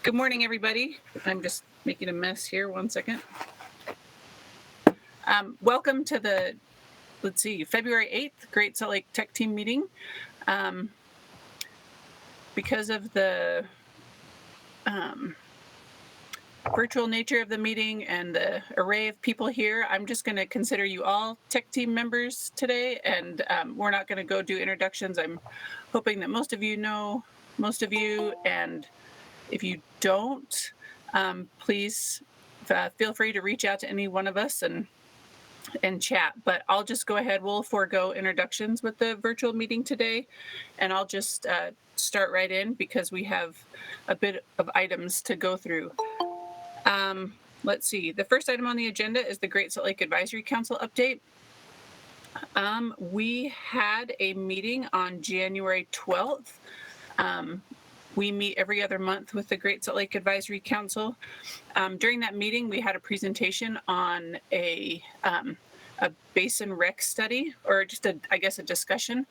Good morning, everybody. I'm just making a mess here. One second. Welcome to the, February 8th Great Salt Lake Tech Team meeting. Because of the virtual nature of the meeting and the array of people here, I'm just going to consider you all tech team members today, and we're not going to go do introductions. I'm hoping that most of you know most of you, and if you don't, please feel free to reach out to any one of us and chat. But I'll just go ahead. We'll forego introductions with the virtual meeting today, and I'll just start right in because we have a bit of items to go through. Let's see. The first item on the agenda is the Great Salt Lake Advisory Council update. We had a meeting on January 12th. We meet every other month with the Great Salt Lake Advisory Council. During that meeting, we had a presentation on a basin rec study, or just a discussion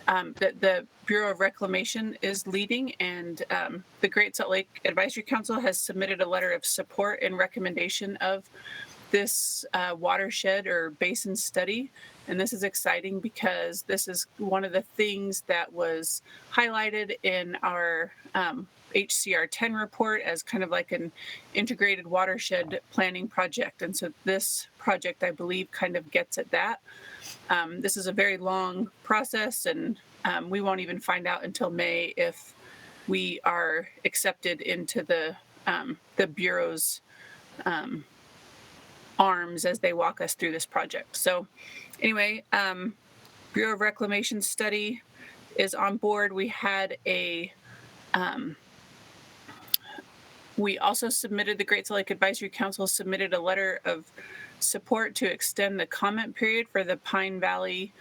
that the Bureau of Reclamation is leading, and the Great Salt Lake Advisory Council has submitted a letter of support and recommendation of this watershed or basin study. And this is exciting because this is one of the things that was highlighted in our HCR 10 report as kind of like an integrated watershed planning project. And so this project, I believe, kind of gets at that. This is a very long process, and we won't even find out until May if we are accepted into the Bureau's arms as they walk us through this project. So anyway, Bureau of Reclamation study is on board. We had we also submitted, the Great Salt Lake Advisory Council submitted a letter of support to extend the comment period for the Pine Valley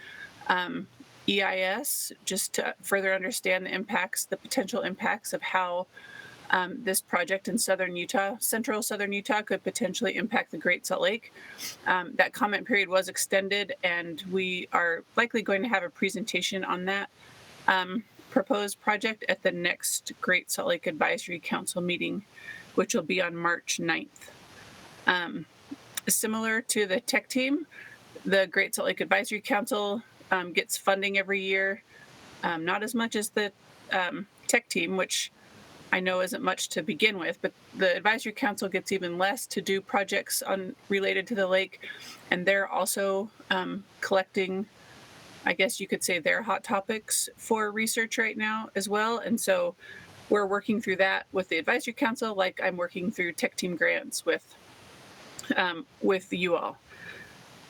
EIS, just to further understand the potential impacts of how this project in central southern Utah could potentially impact the Great Salt Lake. That comment period was extended, and we are likely going to have a presentation on that proposed project at the next Great Salt Lake Advisory Council meeting, which will be on March 9th. Similar to the tech team, the Great Salt Lake Advisory Council gets funding every year, not as much as the tech team, which I know isn't much to begin with, but the Advisory Council gets even less to do projects related to the lake, and they're also collecting, I guess you could say, their hot topics for research right now as well. And so we're working through that with the Advisory Council, like I'm working through tech team grants with you all.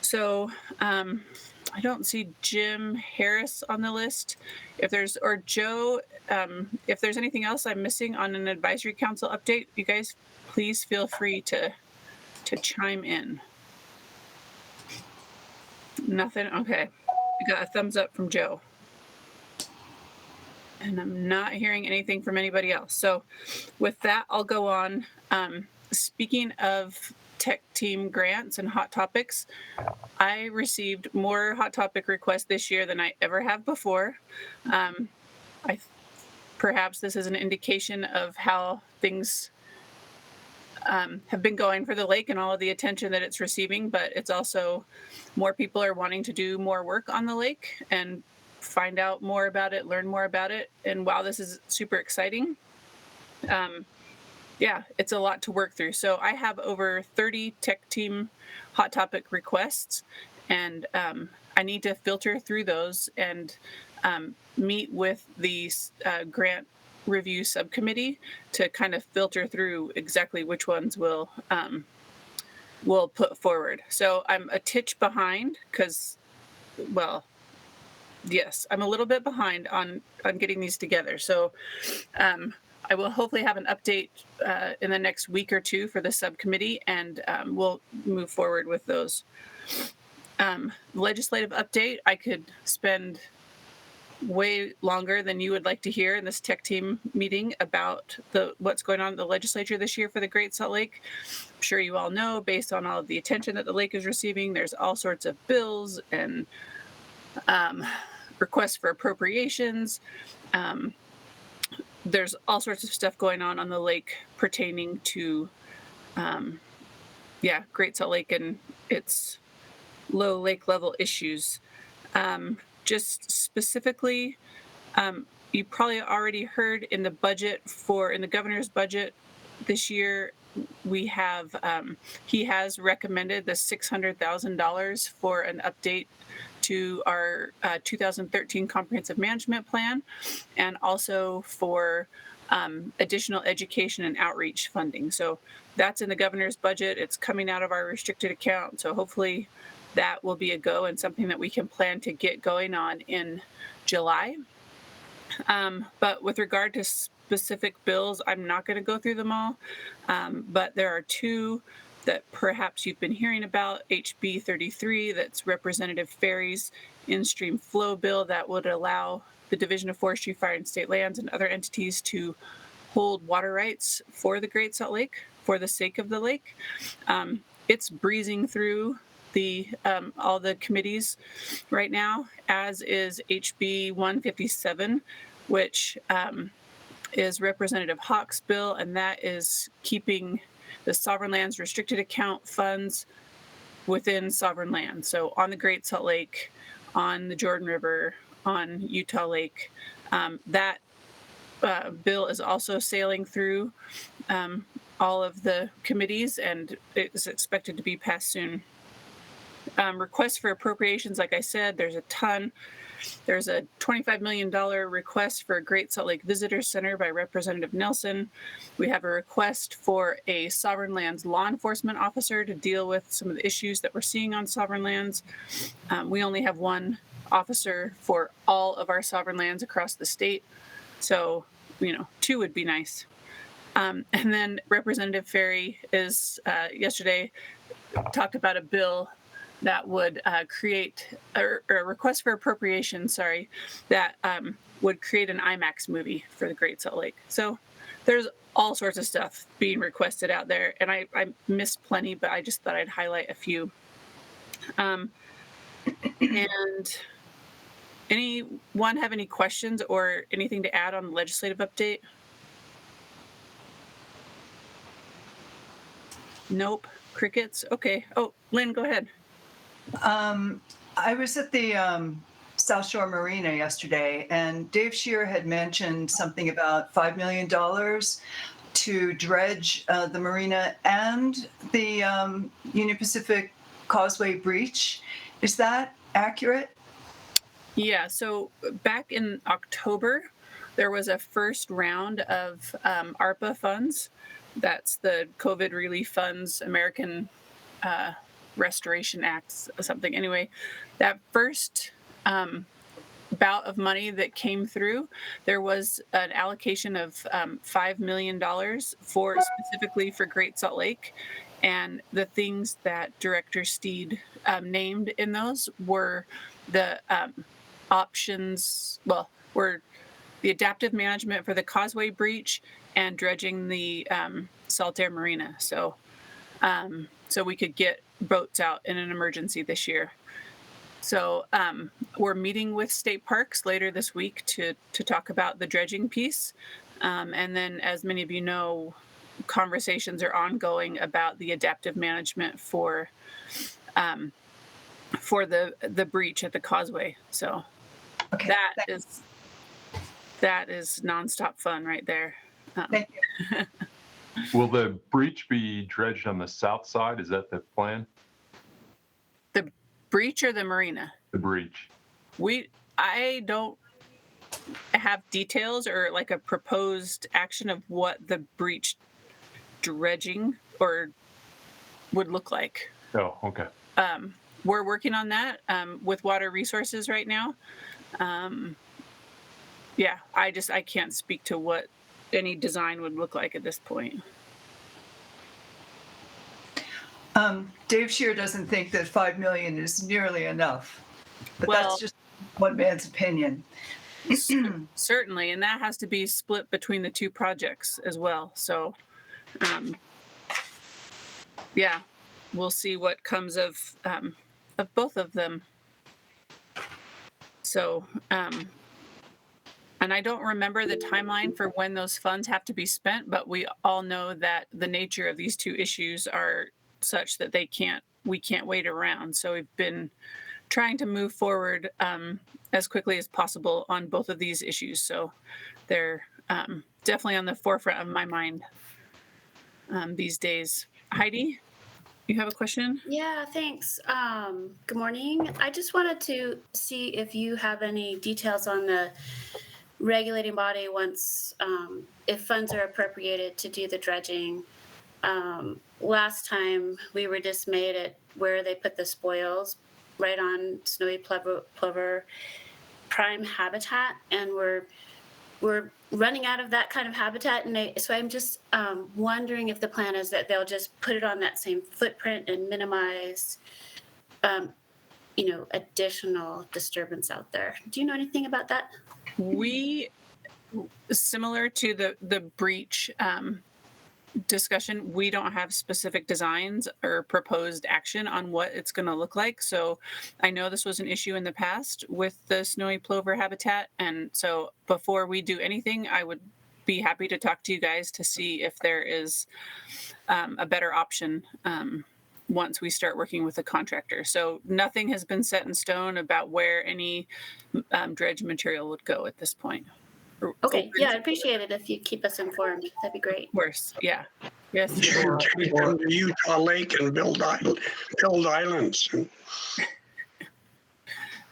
So I don't see Jim Harris on the list. Or Joe, if there's anything else I'm missing on an Advisory Council update, you guys please feel free to chime in. Nothing? Okay. We got a thumbs up from Joe. And I'm not hearing anything from anybody else. So with that, I'll go on. Speaking of tech team grants and hot topics, I received more hot topic requests this year than I ever have before. Perhaps this is an indication of how things have been going for the lake and all of the attention that it's receiving, but it's also more people are wanting to do more work on the lake and find out more about it, learn more about it. And while this is super exciting, it's a lot to work through. So I have over 30 tech team hot topic requests, and I need to filter through those and meet with the grant review subcommittee to kind of filter through exactly which ones we'll put forward. So I'm a titch behind because, yes, I'm a little bit behind on getting these together. So I will hopefully have an update in the next week or two for the subcommittee, and we'll move forward with those. Legislative update, I could spend way longer than you would like to hear in this tech team meeting about what's going on in the legislature this year for the Great Salt Lake. I'm sure you all know, based on all of the attention that the lake is receiving, there's all sorts of bills and requests for appropriations. there's all sorts of stuff going on the lake pertaining to, Great Salt Lake and its low lake level issues. Just specifically, you probably already heard in the governor's budget this year, we have, he has recommended the $600,000 for an update to our 2013 Comprehensive Management Plan, and also for additional education and outreach funding. So that's in the governor's budget. It's coming out of our restricted account. So hopefully that will be a go and something that we can plan to get going on in July. But with regard to specific bills, I'm not going to go through them all, but there are two that perhaps you've been hearing about. HB 33, that's Representative Ferry's in-stream flow bill that would allow the Division of Forestry, Fire and State Lands and other entities to hold water rights for the Great Salt Lake for the sake of the lake. It's breezing through all the committees right now, as is HB 157, which is Representative Hawk's bill, and that is keeping the sovereign lands restricted account funds within sovereign land. So on the Great Salt Lake, on the Jordan River, on Utah Lake, that bill is also sailing through all of the committees, and it is expected to be passed soon. Requests for appropriations, like I said, there's a ton. There's a $25 million request for a Great Salt Lake Visitor Center by Representative Nelson. We have a request for a sovereign lands law enforcement officer to deal with some of the issues that we're seeing on sovereign lands. We only have one officer for all of our sovereign lands across the state. So, two would be nice. And then Representative Ferry yesterday talked about a bill that would create a request for appropriation, that would create an IMAX movie for the Great Salt Lake. So there's all sorts of stuff being requested out there, and I missed plenty, but I just thought I'd highlight a few. And anyone have any questions or anything to add on the legislative update? Nope. Crickets. Okay. Oh, Lynn, go ahead. I was at the South Shore Marina yesterday, and Dave Shear had mentioned something about $5 million to dredge the marina and the Union Pacific Causeway breach. Is that accurate? Yeah, so back in October, there was a first round of ARPA funds. That's the COVID Relief Funds, American Restoration Acts, something. Anyway, that first bout of money that came through, there was an allocation of $5 million specifically for Great Salt Lake. And the things that Director Steed named in those were the options, were the adaptive management for the causeway breach and dredging the Salt Air Marina. So we could get boats out in an emergency this year. So we're meeting with state parks later this week to talk about the dredging piece. And then, as many of you know, conversations are ongoing about the adaptive management for the breach at the causeway. So okay, that is nonstop fun right there. Thank you. Will the breach be dredged on the south side? Is that the plan? The breach or the marina? The breach. I don't have details or like a proposed action of what the breach dredging or would look like. Oh, okay. We're working on that with Water Resources right now. I can't speak to what any design would look like at this point. Dave Shear doesn't think that $5 million is nearly enough, but that's just one man's opinion. Certainly, and that has to be split between the two projects as well. So, we'll see what comes of both of them. So, And I don't remember the timeline for when those funds have to be spent, but we all know that the nature of these two issues are such that we can't wait around. So we've been trying to move forward as quickly as possible on both of these issues. So they're definitely on the forefront of my mind these days. Heidi, you have a question? Yeah, thanks. Good morning. I just wanted to see if you have any details on the regulating body once, if funds are appropriated to do the dredging. Last time we were dismayed at where they put the spoils, right on snowy plover prime habitat, and we're running out of that kind of habitat. And so I'm just wondering if the plan is that they'll just put it on that same footprint and minimize, additional disturbance out there. Do you know anything about that? Similar to the breach discussion, we don't have specific designs or proposed action on what it's going to look like. So I know this was an issue in the past with the snowy plover habitat. And so before we do anything, I would be happy to talk to you guys to see if there is a better option once we start working with a contractor. So nothing has been set in stone about where any dredge material would go at this point. Okay, yeah, I'd appreciate it if you keep us informed. That'd be great. Of course, yeah. Yes. Come to Utah Lake and build islands.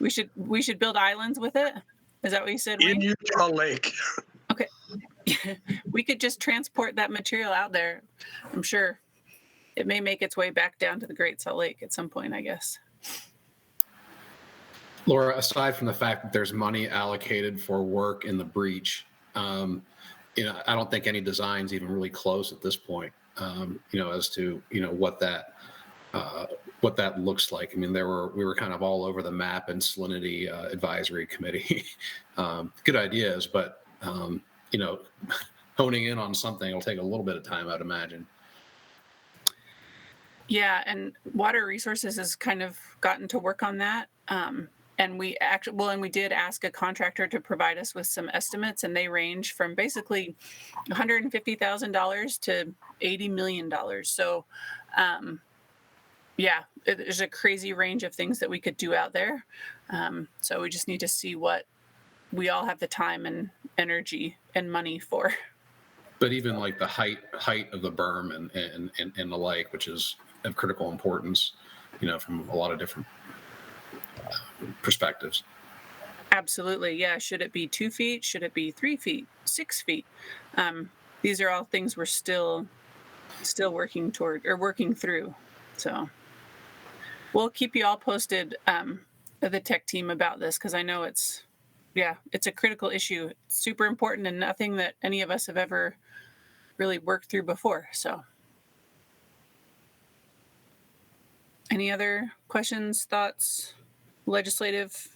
We should build islands with it. Is that what you said? In Wayne? Utah Lake. Okay. We could just transport that material out there. I'm sure it may make its way back down to the Great Salt Lake at some point, I guess. Laura, aside from the fact that there's money allocated for work in the breach, I don't think any design's even really close at this point, as to, what that looks like. I mean, we were kind of all over the map and Salinity Advisory Committee. Good ideas, but, honing in on something will take a little bit of time, I'd imagine. Yeah, and Water Resources has kind of gotten to work on that. And we did ask a contractor to provide us with some estimates, and they range from basically $150,000 to $80 million. So, there's a crazy range of things that we could do out there. So we just need to see what we all have the time and energy and money for. But even like the height of the berm and the like, which is of critical importance, from a lot of different perspectives. Absolutely. Yeah. Should it be 2 feet? Should it be 3 feet, 6 feet? These are all things we're still working toward or working through. So we'll keep you all posted, the tech team, about this, because I know it's a critical issue. It's super important and nothing that any of us have ever really worked through before. So any other questions, thoughts, legislative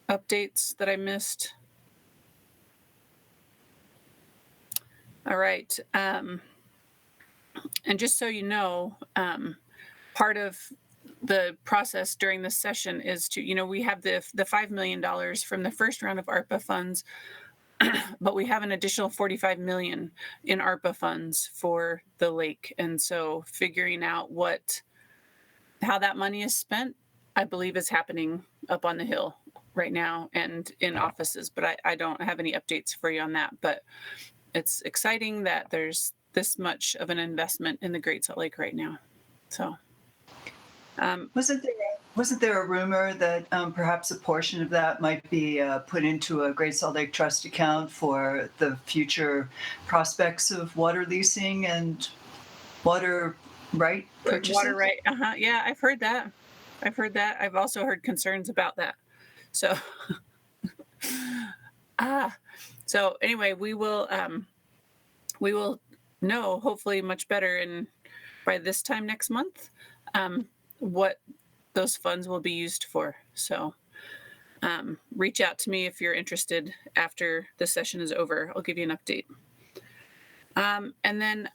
updates that I missed? All right. And just so you know, part of the process during this session is to, we have the $5 million from the first round of ARPA funds, but we have an additional $45 million in ARPA funds for the lake. And so figuring out how that money is spent, I believe, is happening up on the Hill right now and in offices, but I don't have any updates for you on that. But it's exciting that there's this much of an investment in the Great Salt Lake right now. So, wasn't there a rumor that perhaps a portion of that might be put into a Great Salt Lake Trust account for the future prospects of water leasing and water right purchases? Water right. Yeah, I've heard that. I've also heard concerns about that. So, so anyway, we will know hopefully much better by this time next month, what those funds will be used for. So, reach out to me if you're interested after the session is over. I'll give you an update. And then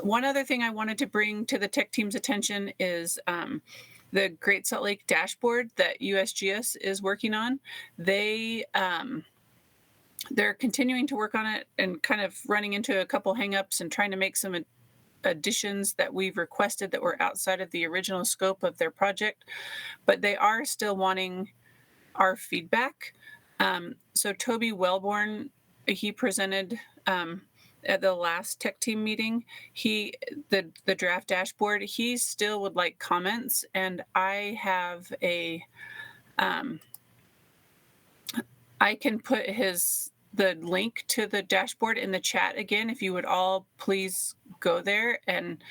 one other thing I wanted to bring to the tech team's attention is the Great Salt Lake dashboard that USGS is working on. They they're continuing to work on it and kind of running into a couple hangups and trying to make some additions that we've requested that were outside of the original scope of their project, but they are still wanting our feedback. So Toby Wellborn, he presented at the last tech team meeting. The draft dashboard. He still would like comments, and I have I can put the link to the dashboard in the chat again. If you would all please go there and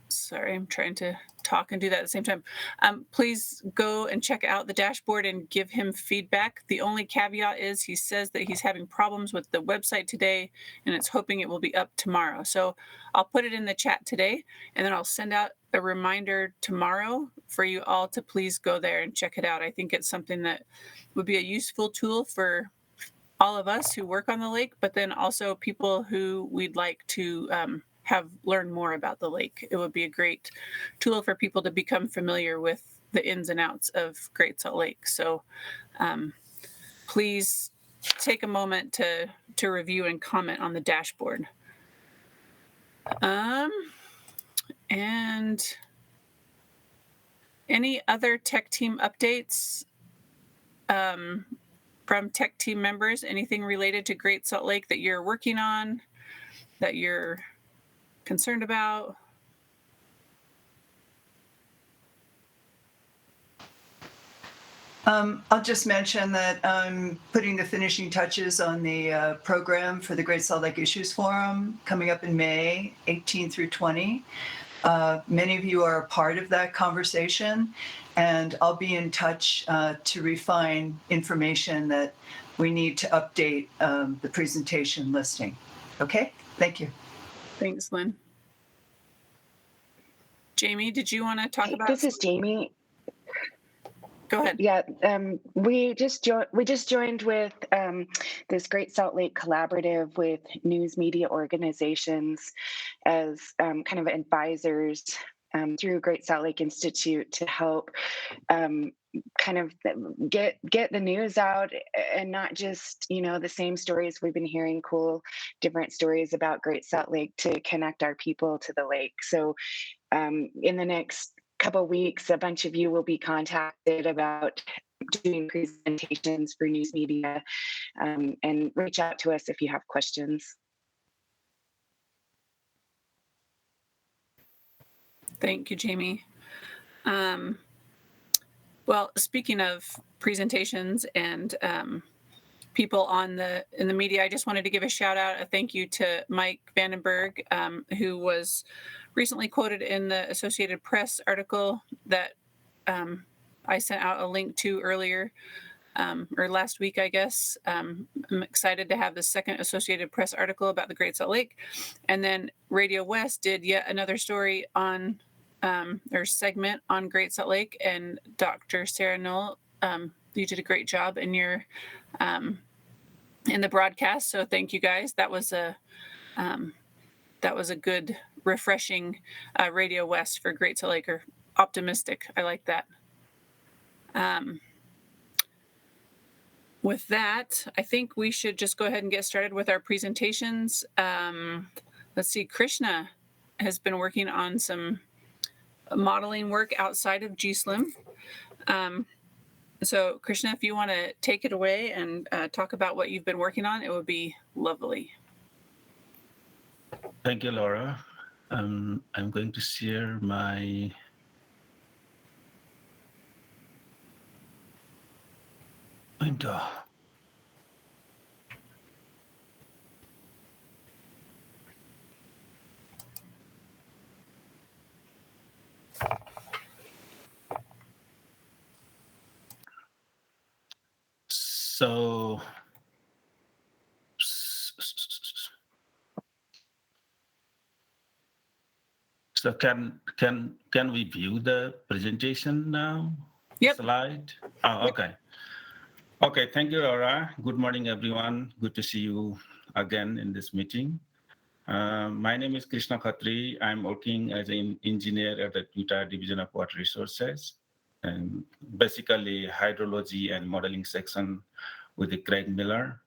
sorry, I'm trying to talk and do that at the same time. Please go and check out the dashboard and give him feedback. The only caveat is he says that he's having problems with the website today and it's hoping it will be up tomorrow. So I'll put it in the chat today and then I'll send out a reminder tomorrow for you all to please go there and check it out. I think it's something that would be a useful tool for all of us who work on the lake, but then also people who we'd like to have learned more about the lake. It would be a great tool for people to become familiar with the ins and outs of Great Salt Lake. So please take a moment to review and comment on the dashboard. And any other tech team updates from tech team members? Anything related to Great Salt Lake that you're working on, that you're concerned about? I'll just mention that I'm putting the finishing touches on the program for the Great Salt Lake Issues Forum coming up in May 18 through 20. Many of you are a part of that conversation, and I'll be in touch to refine information that we need to update the presentation listing. Okay, thank you. Thanks, Lynn. Jamie, did you want to talk about? This is Jamie. Go ahead. Yeah, we just joined with this Great Salt Lake collaborative with news media organizations as kind of advisors through Great Salt Lake Institute to help kind of get the news out, and not just, the same stories we've been hearing, cool different stories about Great Salt Lake, to connect our people to the lake. So in the next couple of weeks, a bunch of you will be contacted about doing presentations for news media, and reach out to us if you have questions. Thank you, Jamie. Well, speaking of presentations and people in the media, I just wanted to give a shout out, a thank you to Mike Vandenberg, who was recently quoted in the Associated Press article that I sent out a link to earlier, or last week, I guess. I'm excited to have the second Associated Press article about the Great Salt Lake. And then Radio West did yet another story on, or segment on Great Salt Lake, and Dr. Sarah Knoll, you did a great job in your in the broadcast. So thank you guys. That was a good, refreshing Radio West for Great Salt Lake, or optimistic. I like that. With that, I think we should just go ahead and get started with our presentations. Let's see, Krishna has been working on some modeling work outside of GSLIM. So Krishna, if you want to take it away and talk about what you've been working on, it would be lovely. Thank you, Laura. I'm going to share my window. So can we view the presentation now? Yep. Slide. Oh, okay. Okay. Thank you, Laura. Good morning, everyone. Good to see you again in this meeting. My name is Krishna Khatri. I'm working as an engineer at the Utah Division of Water Resources. and basically hydrology and modeling section with Craig Miller.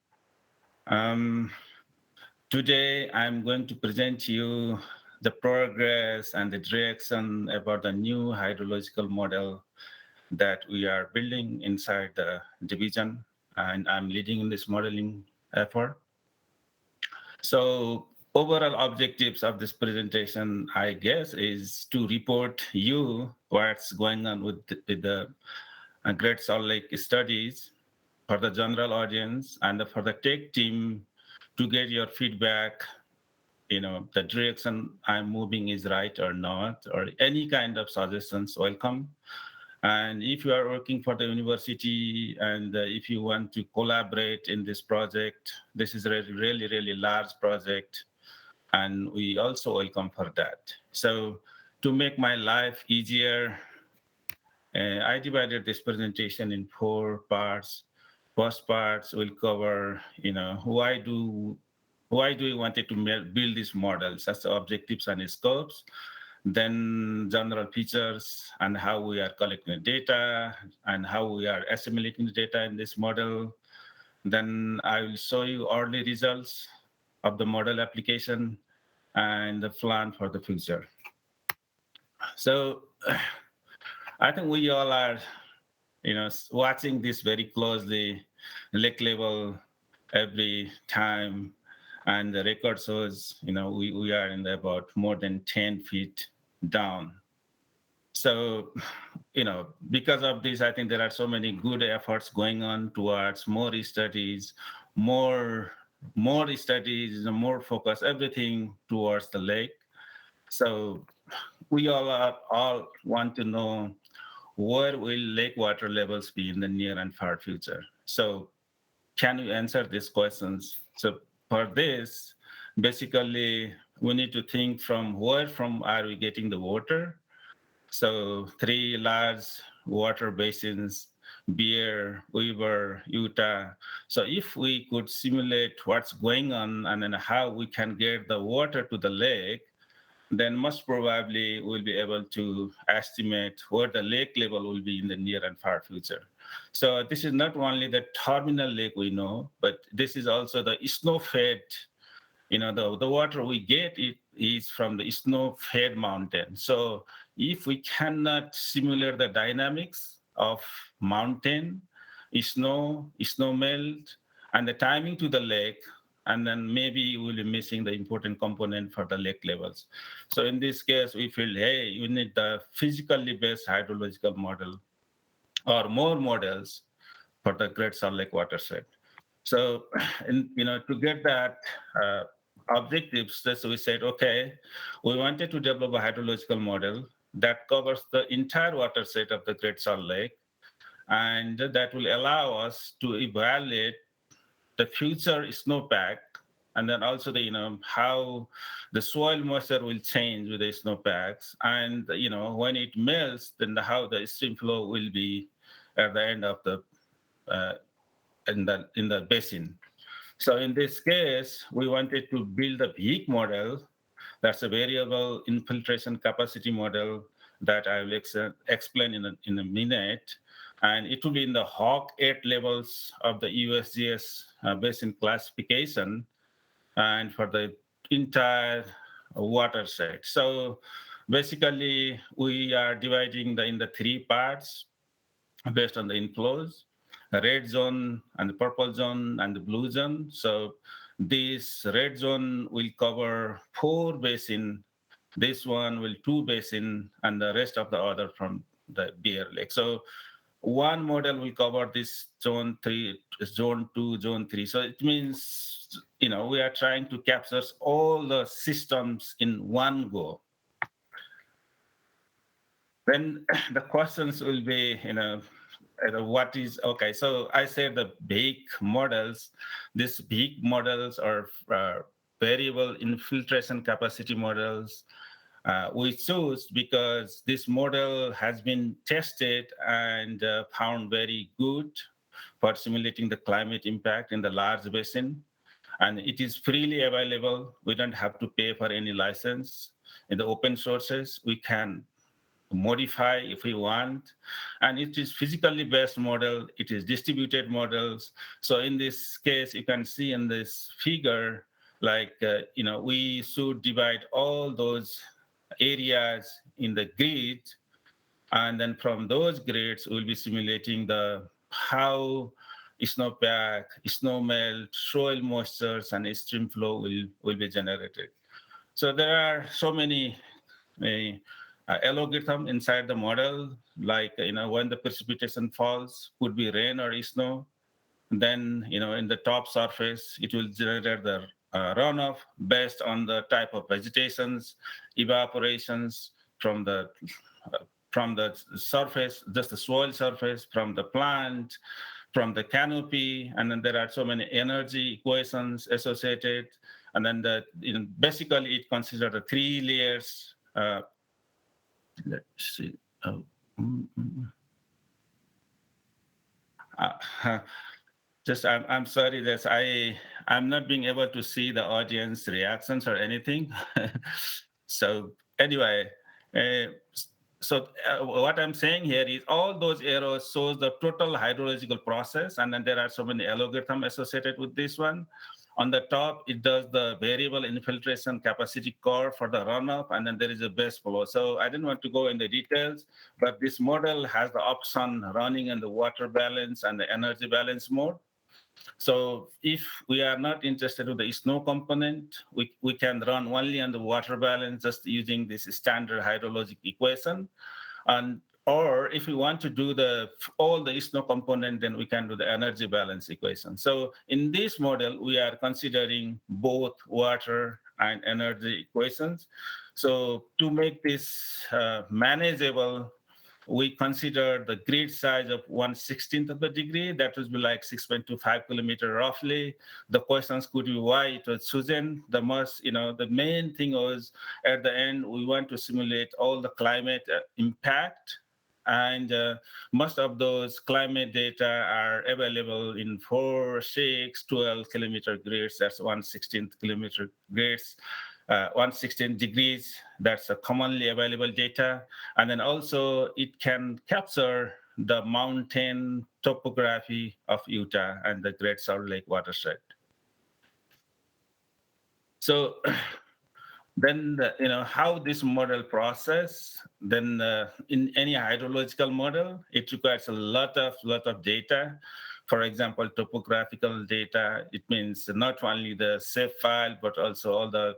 Today, I'm going to present to you the progress and the direction about the new hydrological model that we are building inside the division, and I'm leading this modeling effort. So overall objectives of this presentation, I guess, is to report you what's going on with the Great Salt Lake studies for the general audience and for the tech team to get your feedback, the direction I'm moving is right or not, or any kind of suggestions welcome. And if you are working for the university and if you want to collaborate in this project, this is a really, really large project. And we also welcome for that. So to make my life easier, I divided this presentation in 4 parts. First parts will cover, why do we wanted to build these models as objectives and scopes, then general features and how we are collecting data and how we are assimilating the data in this model. Then I will show you early results of the model application and the plan for the future. So I think we all are, watching this very closely, lake level every time. And the record shows, we are in about more than 10 feet down. So, because of this, I think there are so many good efforts going on towards more studies, more studies, more focus, everything towards the lake. So we all want to know where will lake water levels be in the near and far future. So can you answer these questions? So for this, basically, we need to think from where are we getting the water? So 3 large water basins, Bear, Weaver, Utah. So if we could simulate what's going on and then how we can get the water to the lake, then most probably we'll be able to estimate where the lake level will be in the near and far future. So this is not only the terminal lake we know, but this is also the snow-fed, the water we get is from the snow-fed mountain. So if we cannot simulate the dynamics of mountain, snow melt, and the timing to the lake, and then maybe we'll be missing the important component for the lake levels. So in this case, we feel, hey, you need the physically based hydrological model or more models for the Great Salt Lake watershed. So, to get that objectives, so we said, okay, we wanted to develop a hydrological model that covers the entire watershed of the Great Salt Lake, and that will allow us to evaluate the future snowpack, and then also how the soil moisture will change with the snowpacks, and when it melts, then how the stream flow will be at the end of the in the basin. So in this case, we wanted to build a VEEC model. That's a variable infiltration capacity model that I will explain in a minute. And it will be in the HAWK 8 levels of the USGS basin classification and for the entire watershed. So basically, we are dividing in the 3 parts based on the inflows, the red zone and the purple zone and the blue zone. So this red zone will cover 4 basin, this one will 2 basin, and the rest of the other from the Bear Lake. So one model will cover this zone 3, zone 2, zone 3. So it means, we are trying to capture all the systems in one go. Then the questions will be, what is, okay, so I said the big models. These big models are variable infiltration capacity models. We chose because this model has been tested and found very good for simulating the climate impact in the large basin. And it is freely available. We don't have to pay for any license. In the open sources, we can modify if we want. And it is physically based model, it is distributed models. So in this case, you can see in this figure, like, we should divide all those areas in the grid. And then from those grids, we'll be simulating how snowpack, snow melt, soil moistures, and stream flow will be generated. So there are so many algorithm inside the model, like, when the precipitation falls, could be rain or snow. Then, in the top surface, it will generate the runoff based on the type of vegetations, evaporations from the surface, just the soil surface, from the plant, from the canopy, and then there are so many energy equations associated. And then basically it considers the 3 layers. Let's see. I'm sorry that I'm not being able to see the audience reactions or anything. So anyway, what I'm saying here is all those arrows shows the total hydrological process, and then there are so many algorithms associated with this one. On the top, it does the variable infiltration capacity curve for the runoff, and then there is a base flow. So I didn't want to go into details, but this model has the option running in the water balance and the energy balance mode. So if we are not interested in the snow component, we can run only on the water balance just using this standard hydrologic equation. Or if we want to do all the snow component, then we can do the energy balance equation. So in this model, we are considering both water and energy equations. So to make this manageable, we consider the grid size of 1/16 of a degree. That would be like 6.25 kilometers roughly. The questions could be why it was chosen. The main thing was at the end, we want to simulate all the climate impact. And most of those climate data are available in 4, 6, 12 kilometer grids. That's 1/16 kilometer grids. 1/16 degrees, that's a commonly available data. And then also it can capture the mountain topography of Utah and the Great Salt Lake watershed. So then, how this model process, then in any hydrological model, it requires a lot of data. For example, topographical data, it means not only the SAFE file, but also all the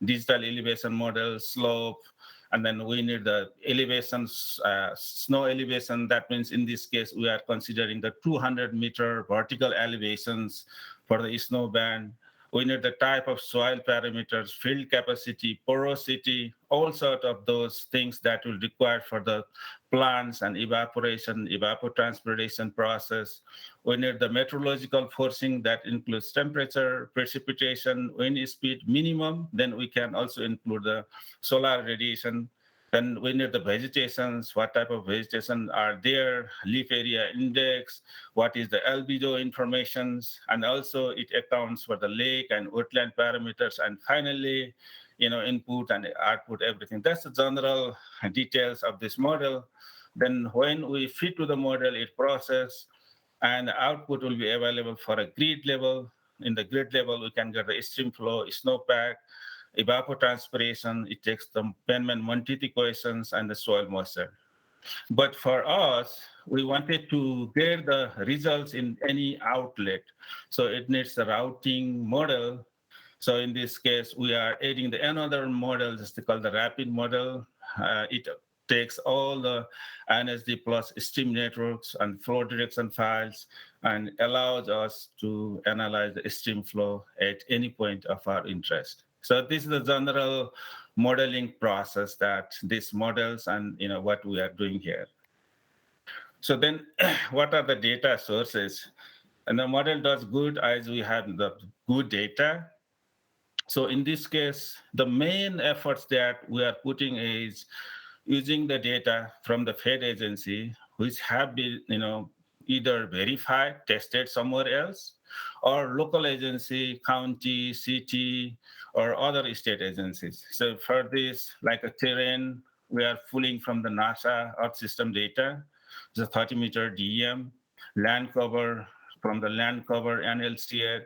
digital elevation model, slope, and then we need the elevations, snow elevation. That means in this case, we are considering the 200-meter vertical elevations for the snow band. We need the type of soil parameters, field capacity, porosity, all sorts of those things that will require for the plants and evaporation, evapotranspiration process. We need the meteorological forcing that includes temperature, precipitation, wind speed minimum. Then we can also include the solar radiation. Then we need the vegetations, what type of vegetation are there, leaf area index, what is the albedo informations, and also it accounts for the lake and woodland parameters, and finally, input and output, everything. That's the general details of this model. Then when we feed to the model, it processes, and the output will be available for a grid level. In the grid level, we can get the stream flow, snowpack, evapotranspiration, it takes the Penman-Monteith equations and the soil moisture. But for us, we wanted to get the results in any outlet. So it needs a routing model. So in this case, we are adding another model, just called the rapid model. It takes all the NSD plus stream networks and flow direction files and allows us to analyze the stream flow at any point of our interest. So this is the general modeling process that these models and what we are doing here. So then what are the data sources? And the model does good as we have the good data. So in this case, the main efforts that we are putting is using the data from the Fed agency, which have been either verified, tested somewhere else, or local agency, county, city, or other state agencies. So for this, like a terrain, we are pulling from the NASA Earth System data, the 30-meter DEM, land cover from the land cover NLCD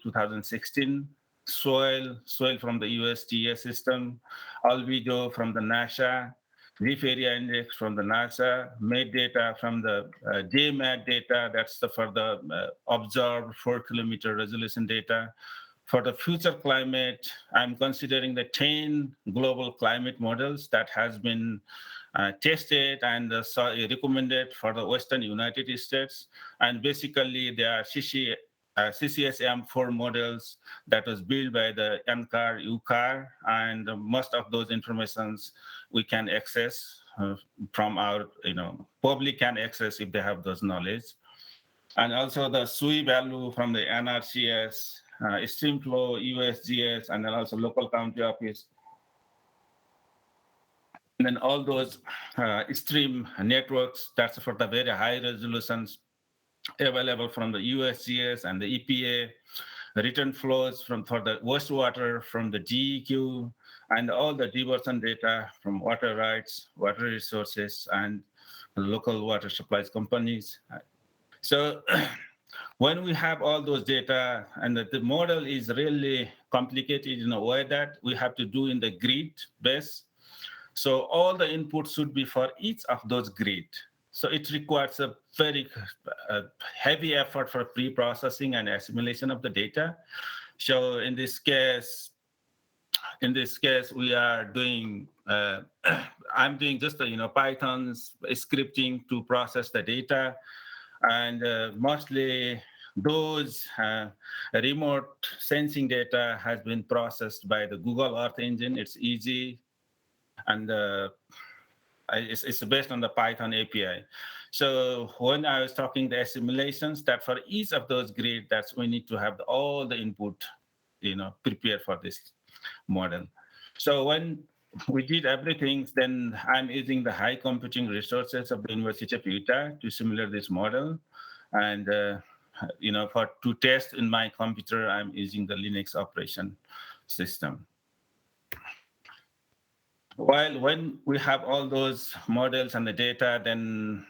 2016, soil from the USDA system, albedo from the NASA, leaf area index from the NASA, MAD data from the JMAD data, that's for the observed 4-kilometer resolution data. For the future climate, I'm considering the 10 global climate models that has been tested and recommended for the Western United States. And basically, they are CCSM4 models that was built by the NCAR, UCAR, and most of those informations we can access from our, public can access if they have those knowledge. And also the SUI value from the NRCS, stream flow, USGS, and then also local county office. And then all those stream networks, that's for the very high resolutions available from the USGS and the EPA, return flows for the wastewater from the GEQ, and all the diversion data from water rights, water resources, and local water supplies companies. So when we have all those data, and the model is really complicated in a way that we have to do in the grid base. So all the inputs should be for each of those grid. So it requires a very heavy effort for pre-processing and assimilation of the data. So in this case, we are doing, I'm doing just Python's scripting to process the data, and mostly those remote sensing data has been processed by the Google Earth Engine. It's easy, and it's based on the Python API. So when I was talking the assimilations, that for each of those grid, that's we need to have all the input, prepared for this model. So when we did everything, then I'm using the high computing resources of the University of Utah to simulate this model. And, to test in my computer, I'm using the Linux operation system. While when we have all those models and the data, then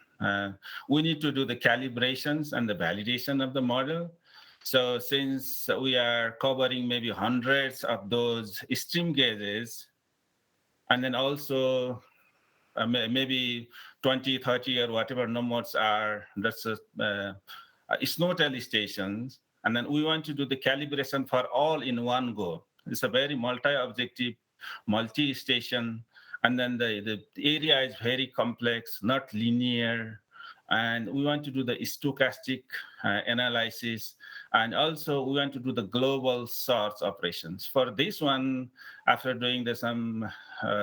we need to do the calibrations and the validation of the model. So since we are covering maybe hundreds of those stream gauges, and then also maybe 20, 30 or whatever numbers are, that's snow tally stations. And then we want to do the calibration for all in one go. It's a very multi-objective, multi-station. And then the area is very complex, not linear. And we want to do the stochastic analysis. And also we want to do the global source operations. For this one, after doing some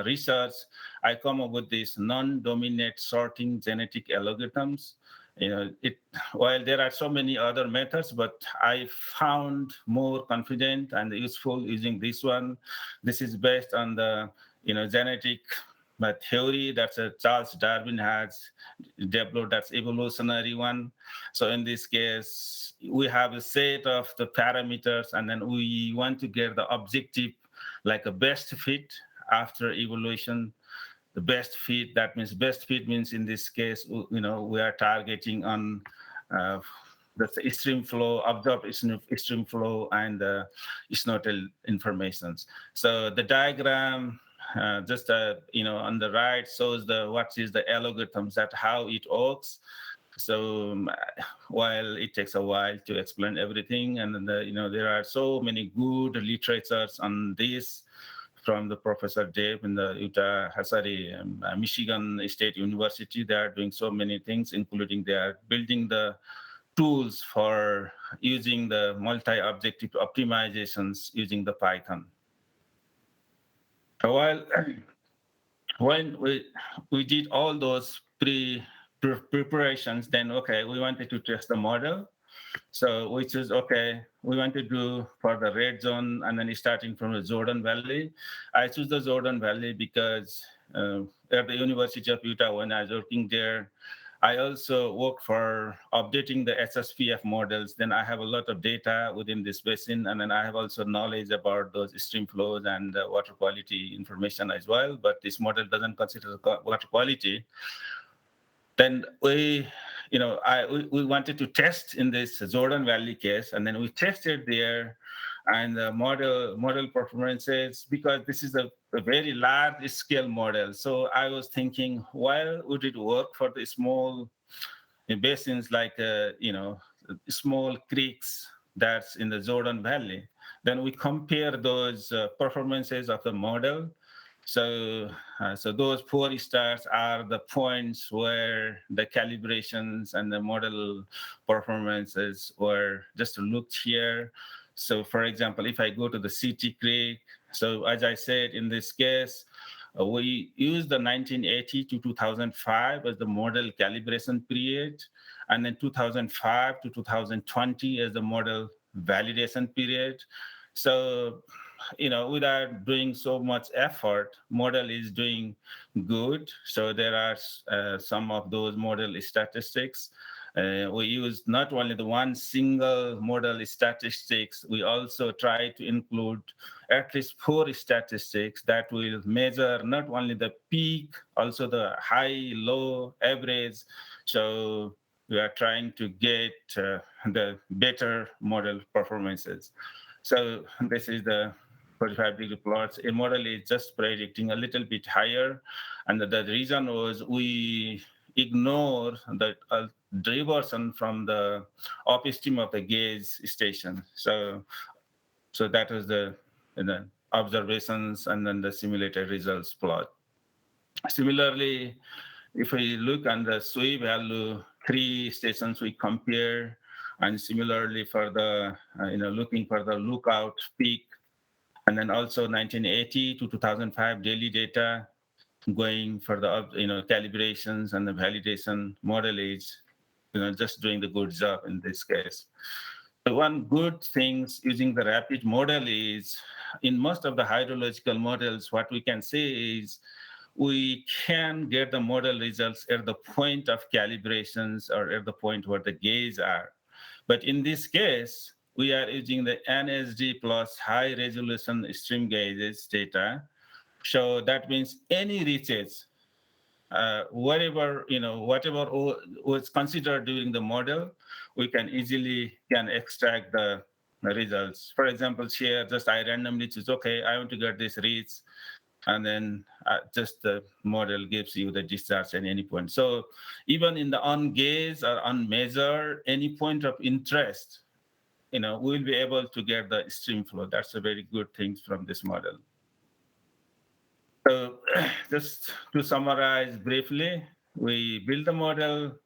research, I come up with these non-dominant sorting genetic algorithms. While there are so many other methods, but I found more confident and useful using this one. This is based on the genetic theory that Charles Darwin has developed, that's evolutionary one. So in this case, we have a set of the parameters, and then we want to get the objective, like a best fit after evolution. The best fit, that means best fit means in this case, we are targeting on the stream flow, observed stream flow, and snow-tail informations. So the diagram, on the right shows what is the algorithms, that how it works. So while it takes a while to explain everything, and then there are so many good literatures on this from the Professor Dave in the Michigan State University. They are doing so many things, including they are building the tools for using the multi-objective optimizations using the Python. While when we did all those preparations, then we wanted to test the model. So we choose, we want to do for the red zone, and then starting from the Jordan Valley. I choose the Jordan Valley because at the University of Utah, when I was working there, I also work for updating the SSPF models. Then I have a lot of data within this basin, and then I have also knowledge about those stream flows and water quality information as well. But this model doesn't consider water quality. Then we wanted to test in this Jordan Valley case, and then we tested there, and the model performances, because this is a very large scale model. So I was thinking, why would it work for the small basins like small creeks that's in the Jordan Valley? Then we compare those performances of the model. So those 4 stars are the points where the calibrations and the model performances were just looked here. So for example, if I go to the CT Creek, so as I said, in this case, we use the 1980 to 2005 as the model calibration period, and then 2005 to 2020 as the model validation period. So without doing so much effort, model is doing good. So there are some of those model statistics. We use not only the one single model statistics, we also try to include at least 4 statistics that will measure not only the peak, also the high, low, average. So we are trying to get the better model performances. So this is the 45-degree plots. A model is just predicting a little bit higher. And the reason was we ignore the diversion from the upstream of the gauge station. So that was the observations and then the simulated results plot. Similarly, if we look on the SWE value, 3 stations we compare, and similarly for the looking for the lookout peak, and then also 1980 to 2005 daily data, going for the calibrations and the validation. Model is just doing the good job in this case. So one good thing using the rapid model is, in most of the hydrological models, what we can say is we can get the model results at the point of calibrations or at the point where the gauges are. But in this case, we are using the NSD plus high resolution stream gauges data. So that means any reaches, whatever was considered during the model, we can easily extract the results. For example, here, just I randomly choose, okay, I want to get this reach, and then just the model gives you the discharge at any point. So even in the ungauge or unmeasured, any point of interest, we'll be able to get the stream flow. That's a very good thing from this model. So just to summarize briefly, we built the model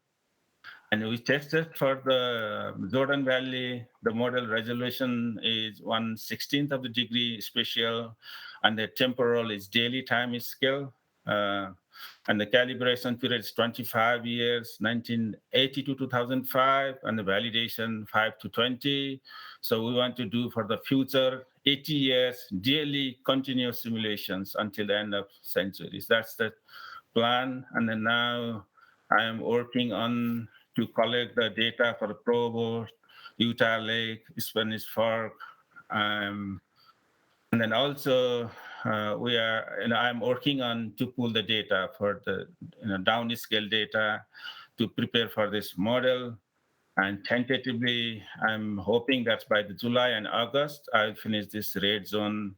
and we tested for the Jordan Valley. The model resolution is 1/16 of the degree spatial, and the temporal is daily time scale. And the calibration period is 25 years, 1980 to 2005, and the validation 5 to 20. So we want to do for the future 80 years daily continuous simulations until the end of centuries. That's the plan. And then now I am working on to collect the data for Provo, Utah Lake, Spanish Fork, and then also I'm working on to pull the data for the downscale data to prepare for this model. And tentatively, I'm hoping that by the July and August, I'll finish this red zone,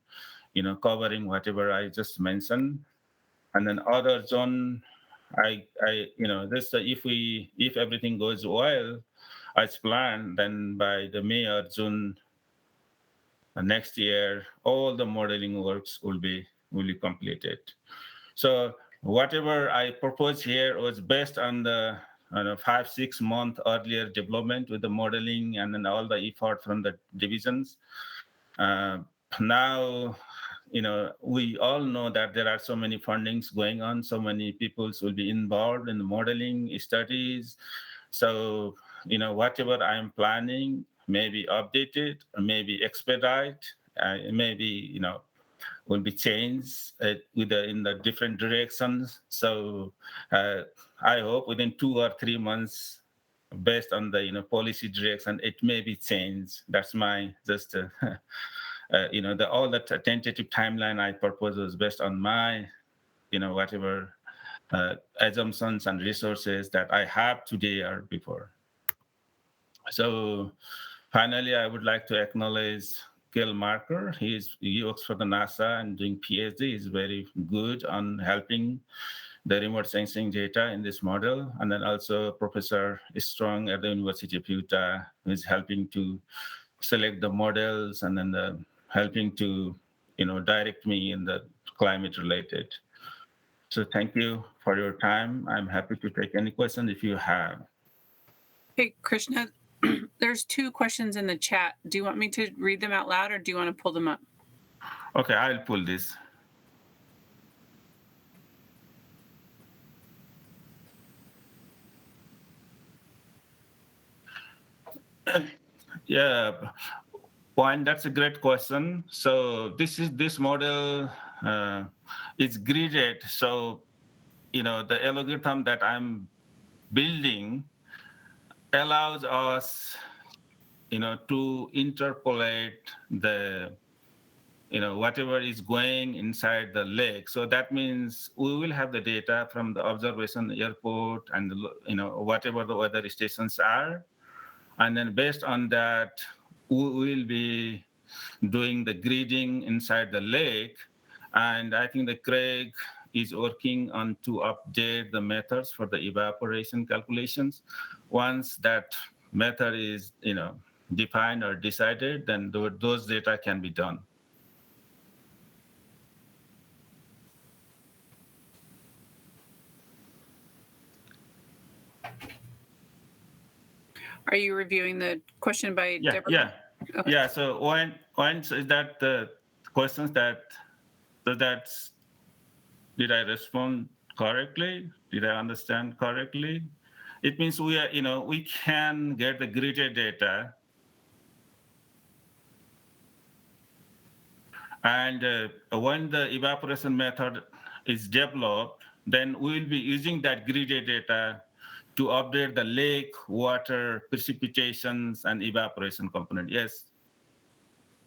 covering whatever I just mentioned. And then other zone, if everything goes well as planned, then by the May or June next year, all the modeling works will be completed. So whatever I propose here was based on the 5-6 month earlier development with the modeling and then all the effort from the divisions. Now, we all know that there are so many fundings going on, so many people will be involved in the modeling studies. So, whatever I'm planning, maybe update it, maybe expedite, maybe, will be changed in the different directions. So I hope within 2 or 3 months, based on the policy direction, it may be changed. That's my just all the tentative timeline I propose is based on my whatever assumptions and resources that I have today or before. So finally, I would like to acknowledge Gil Marker. He works for the NASA and doing PhD. He's very good on helping the remote sensing data in this model. And then also Professor Strong at the University of Utah, who is helping to select the models and then helping to direct me in the climate related. So thank you for your time. I'm happy to take any questions if you have. Hey, Krishna, there's 2 questions in the chat. Do you want me to read them out loud or do you want to pull them up? Okay, I'll pull this. Yeah, Juan, that's a great question. So this model is gridded. So the algorithm that I'm building allows us to interpolate the whatever is going inside the lake. So that means we will have the data from the observation airport and whatever the weather stations are, and then based on that we will be doing the gridding inside the lake. And I think that Craig is working on to update the methods for the evaporation calculations. Once that method is defined or decided, then those data can be done. Are you reviewing the question by Deborah? Yeah. Okay. Yeah. So when is that the questions that's did I respond correctly? Did I understand correctly? It means we are we can get the gridded data, and when the evaporation method is developed, then we will be using that gridded data to update the lake water precipitations and evaporation component. Yes.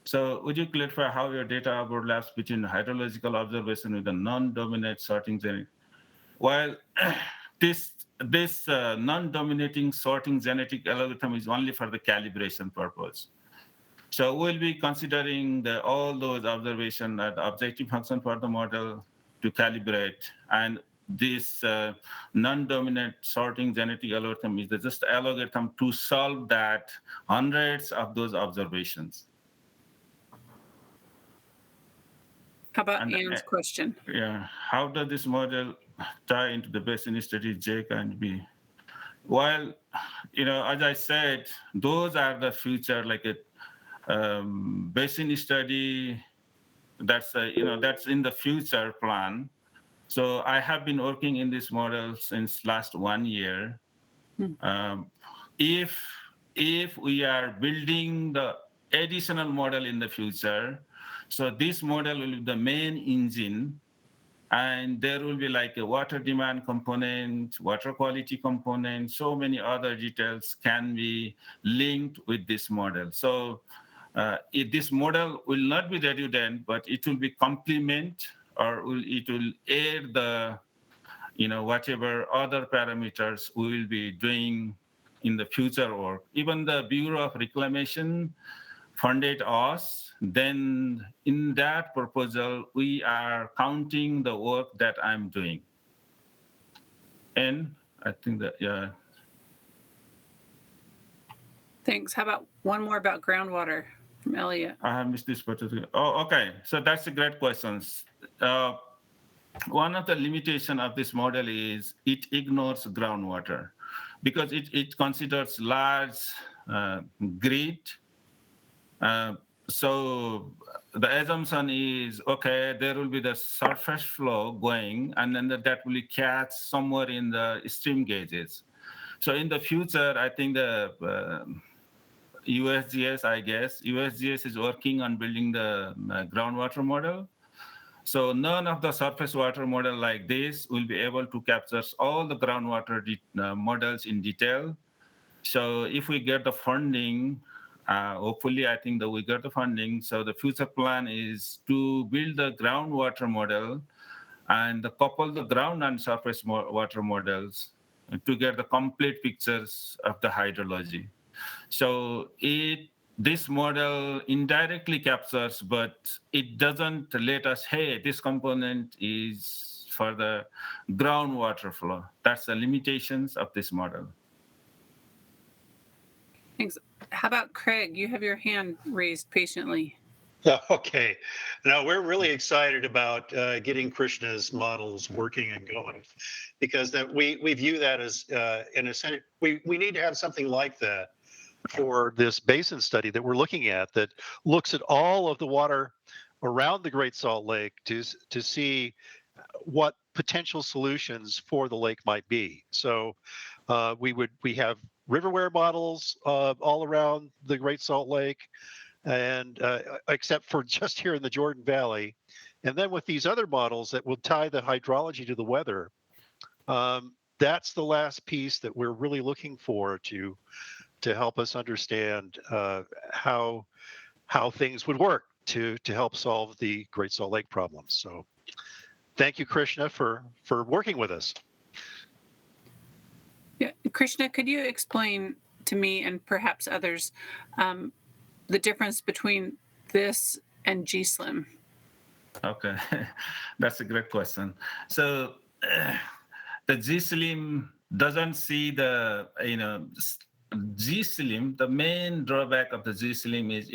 So would you clarify how your data overlaps between hydrological observation with the non-dominant sorting genetic? Well, this non-dominating sorting genetic algorithm is only for the calibration purpose. So we'll be considering all those observations at the objective function for the model to calibrate, and this non-dominant sorting genetic algorithm is just algorithm to solve that hundreds of those observations. How about Ann's question? Yeah, how does this model tie into the Basin study J and B? Well, as I said, those are the future, like a Basin study. That's that's in the future plan. So I have been working in this model since last 1 year. If we are building the additional model in the future, so this model will be the main engine, and there will be like a water demand component, water quality component, so many other details can be linked with this model. So this model will not be redundant, but it will be complement, or it will aid the whatever other parameters we will be doing in the future work. Even the Bureau of Reclamation funded us. Then in that proposal, we are counting the work that I'm doing. And I think that, yeah. Thanks. How about one more about groundwater from Elliot? I have missed this particular. Oh, okay. So that's a great question. One of the limitations of this model is it ignores groundwater because it considers large grid. So the assumption is, okay, there will be the surface flow going, and then that will catch somewhere in the stream gauges. So in the future, I think the USGS, USGS is working on building the groundwater model. So none of the surface water model like this will be able to capture all the groundwater models in detail. So if we get the funding, hopefully I think that we get the funding. So the future plan is to build the groundwater model and couple the ground and surface water models to get the complete pictures of the hydrology. So this model indirectly captures, but it doesn't let us, hey, this component is for the groundwater flow. That's the limitations of this model. Thanks. How about Craig? You have your hand raised patiently. Okay. Now we're really excited about getting Krishna's models working and going, because that we view that as in a sense we need to have something like that for this basin study that we're looking at, that looks at all of the water around the Great Salt Lake to see what potential solutions for the lake might be. So we have riverware models all around the Great Salt Lake, and except for just here in the Jordan Valley. And then with these other models that will tie the hydrology to the weather, that's the last piece that we're really looking for to help us understand how things would work to help solve the Great Salt Lake problem. So thank you, Krishna, for working with us. Yeah, Krishna, could you explain to me and perhaps others the difference between this and GSLIM? Okay, that's a great question. So the GSLIM doesn't see the, GSLIM, the main drawback of the GSLIM is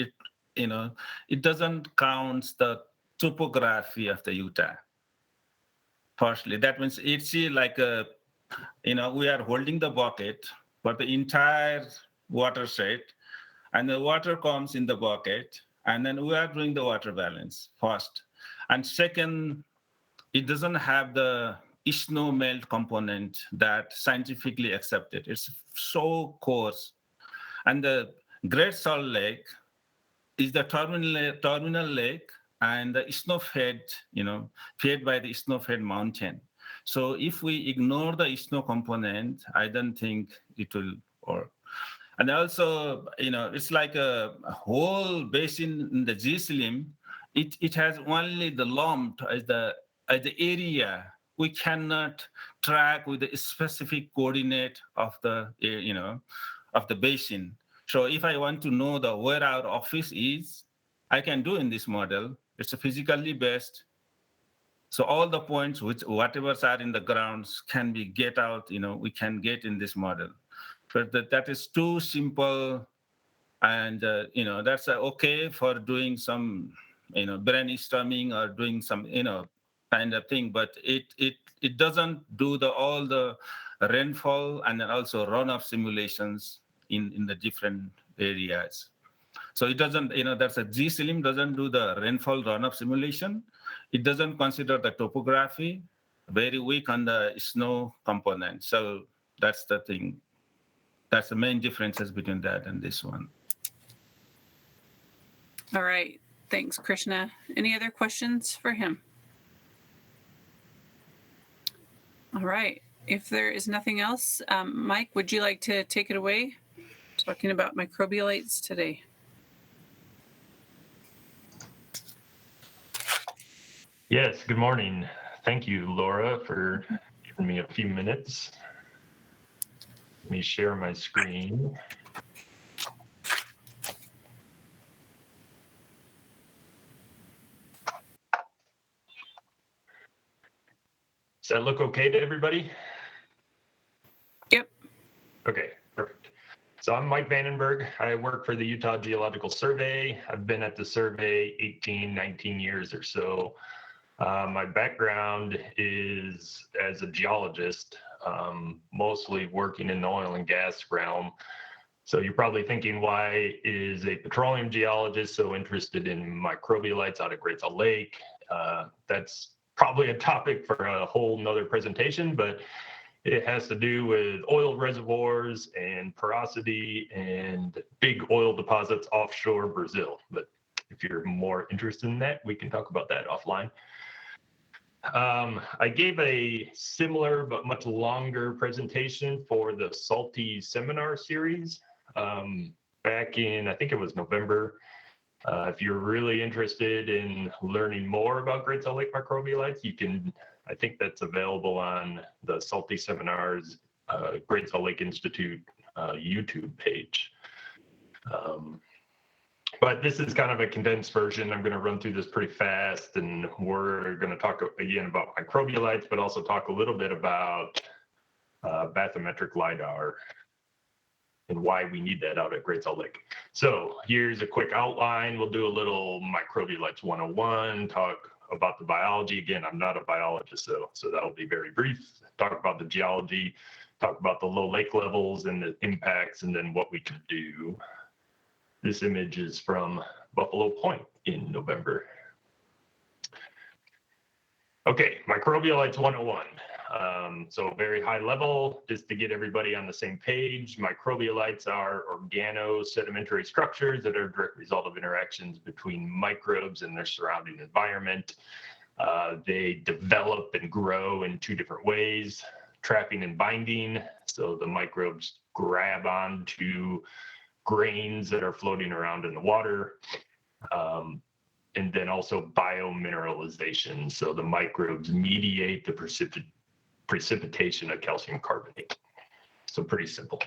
it doesn't count the topography of the Utah. Partially, that means it's like we are holding the bucket for the entire watershed, and the water comes in the bucket, and then we are doing the water balance first. And second, it doesn't have the snow melt component that scientifically accepted. It's so coarse. And the Great Salt Lake is the terminal lake, and the snow fed by the snow fed mountain. So if we ignore the snow component, I don't think it will work. And also, it's like a whole basin in the GSLIM. It has only the lump as the area. We cannot track with the specific coordinate of the of the basin. So if I want to know where our office is, I can do in this model. It's physically based. So all the points, whatever are in the grounds, can be get out. We can get in this model. But that is too simple, and that's okay for doing some brainstorming or doing some kind of thing. But it doesn't do all the rainfall and then also runoff simulations in the different areas. So it doesn't, that's a GSLIM doesn't do the rainfall runoff simulation. It doesn't consider the topography, very weak on the snow component. So that's the thing. That's the main differences between that and this one. All right. Thanks, Krishna. Any other questions for him? All right. If there is nothing else, Mike, would you like to take it away? Talking about microbiolites today. Yes, good morning. Thank you, Laura, for giving me a few minutes. Let me share my screen. Does that look okay to everybody? Yep. Okay, perfect. So I'm Mike Vandenberg. I work for the Utah Geological Survey. I've been at the survey 18, 19 years or so. My background is as a geologist, mostly working in the oil and gas realm. So you're probably thinking, why is a petroleum geologist so interested in microbiolites out of Great Salt Lake? That's probably a topic for a whole nother presentation, but it has to do with oil reservoirs and porosity and big oil deposits offshore Brazil. But if you're more interested in that, we can talk about that offline. I gave a similar but much longer presentation for the Salty seminar series back in, I think it was November. If you're really interested in learning more about Great Salt Lake Microbialites, you can, I think that's available on the Salty Seminars Great Salt Lake Institute YouTube page. But this is kind of a condensed version. I'm going to run through this pretty fast, and we're going to talk again about microbialites, but also talk a little bit about bathymetric LiDAR and why we need that out at Great Salt Lake. So here's a quick outline. We'll do a little Microbialites 101, talk about the biology. Again, I'm not a biologist, so that'll be very brief. Talk about the geology, talk about the low lake levels and the impacts, and then what we can do. This image is from Buffalo Point in November. Okay, Microbialites 101. So very high level, just to get everybody on the same page. Microbialites are organo-sedimentary structures that are a direct result of interactions between microbes and their surrounding environment. They develop and grow in two different ways, trapping and binding. So the microbes grab onto grains that are floating around in the water, and then also biomineralization. So the microbes mediate the precipitation of calcium carbonate. So pretty simple.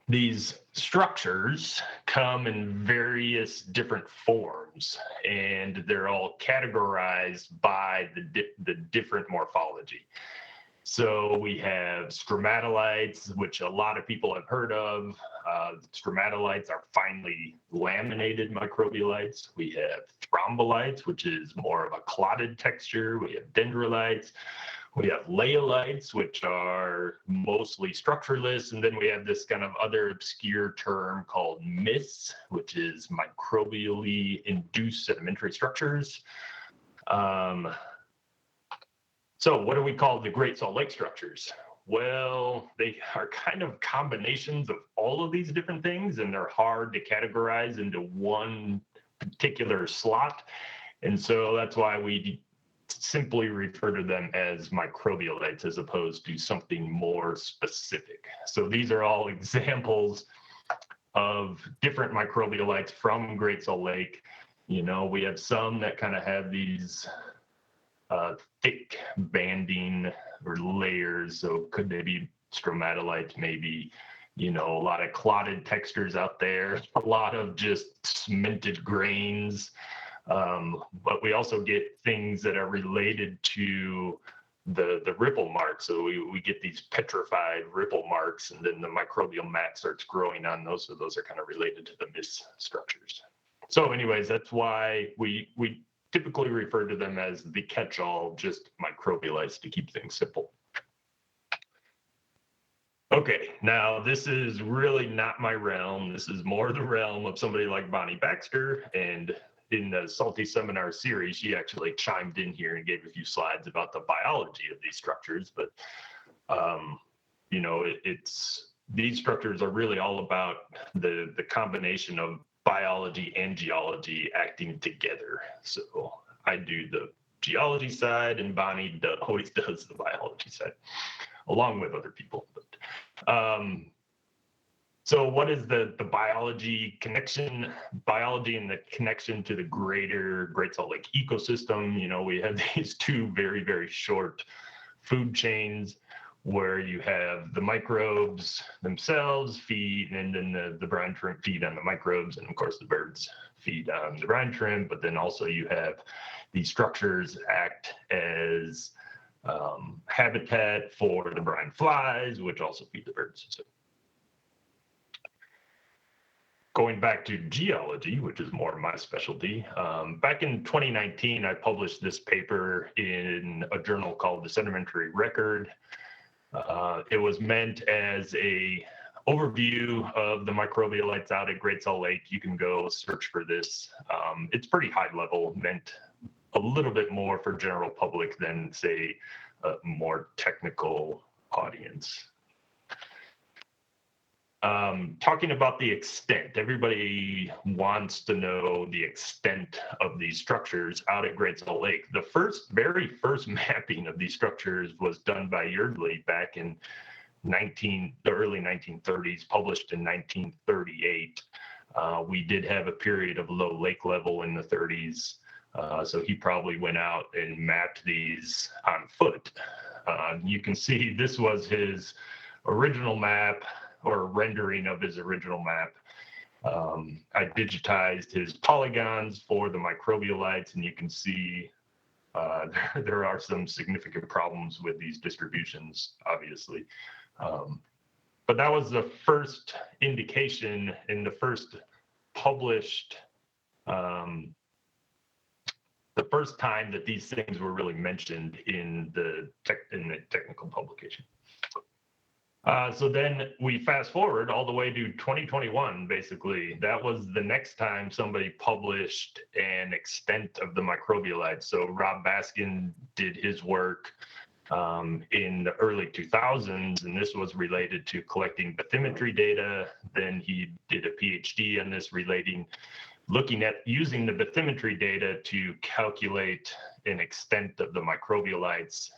These structures come in various different forms, and they're all categorized by the different morphology. So we have stromatolites, which a lot of people have heard of. Stromatolites are finely laminated microbialites. We have thrombolites, which is more of a clotted texture. We have dendrolites. We have leiolites, which are mostly structureless. And then we have this kind of other obscure term called MISS, which is microbially induced sedimentary structures. So what do we call the Great Salt Lake structures? Well, they are kind of combinations of all of these different things, and they're hard to categorize into one particular slot. And so that's why we simply refer to them as microbialites as opposed to something more specific. So these are all examples of different microbialites from Great Salt Lake. You know, we have some that kind of have these thick banding or layers. So could they be stromatolites? Maybe, you know, a lot of clotted textures out there, a lot of just cemented grains. But we also get things that are related to the ripple marks. So we get these petrified ripple marks, and then the microbial mat starts growing on those. So those are kind of related to the MISS structures. So anyways, that's why we typically refer to them as the catch-all, just microbialites to keep things simple. Okay, now this is really not my realm. This is more the realm of somebody like Bonnie Baxter, and in the Salty Seminar series, she actually chimed in here and gave a few slides about the biology of these structures. But, you know, these structures are really all about the combination of biology and geology acting together. So I do the geology side, and Bonnie always does the biology side, along with other people. But, so what is the biology connection? Biology and the connection to the greater Great Salt Lake ecosystem. You know, we have these two very, very short food chains where you have the microbes themselves feed, and then the brine shrimp feed on the microbes, and of course the birds feed on the brine shrimp. But then also you have these structures act as habitat for the brine flies, which also feed the birds. So going back to geology, which is more my specialty, back in 2019, I published this paper in a journal called the Sedimentary Record. It was meant as a overview of the microbialites out at Great Salt Lake. You can go search for this. It's pretty high level, meant a little bit more for general public than, say, a more technical audience. talking about the extent. Everybody wants to know the extent of these structures out at Great Salt Lake. The very first mapping of these structures was done by Yeardley back in the early 1930s, published in 1938. We did have a period of low lake level in the 30s, so he probably went out and mapped these on foot. You can see this was his original map, or rendering of his original map. I digitized his polygons for the Microbiolites, and you can see there are some significant problems with these distributions, obviously. But that was the first indication in the first published, the first time that these things were really mentioned in the technical publication. So then we fast forward all the way to 2021, basically. That was the next time somebody published an extent of the microbialites. So Rob Baskin did his work in the early 2000s, and this was related to collecting bathymetry data. Then he did a PhD on this, looking at using the bathymetry data to calculate an extent of the microbialites.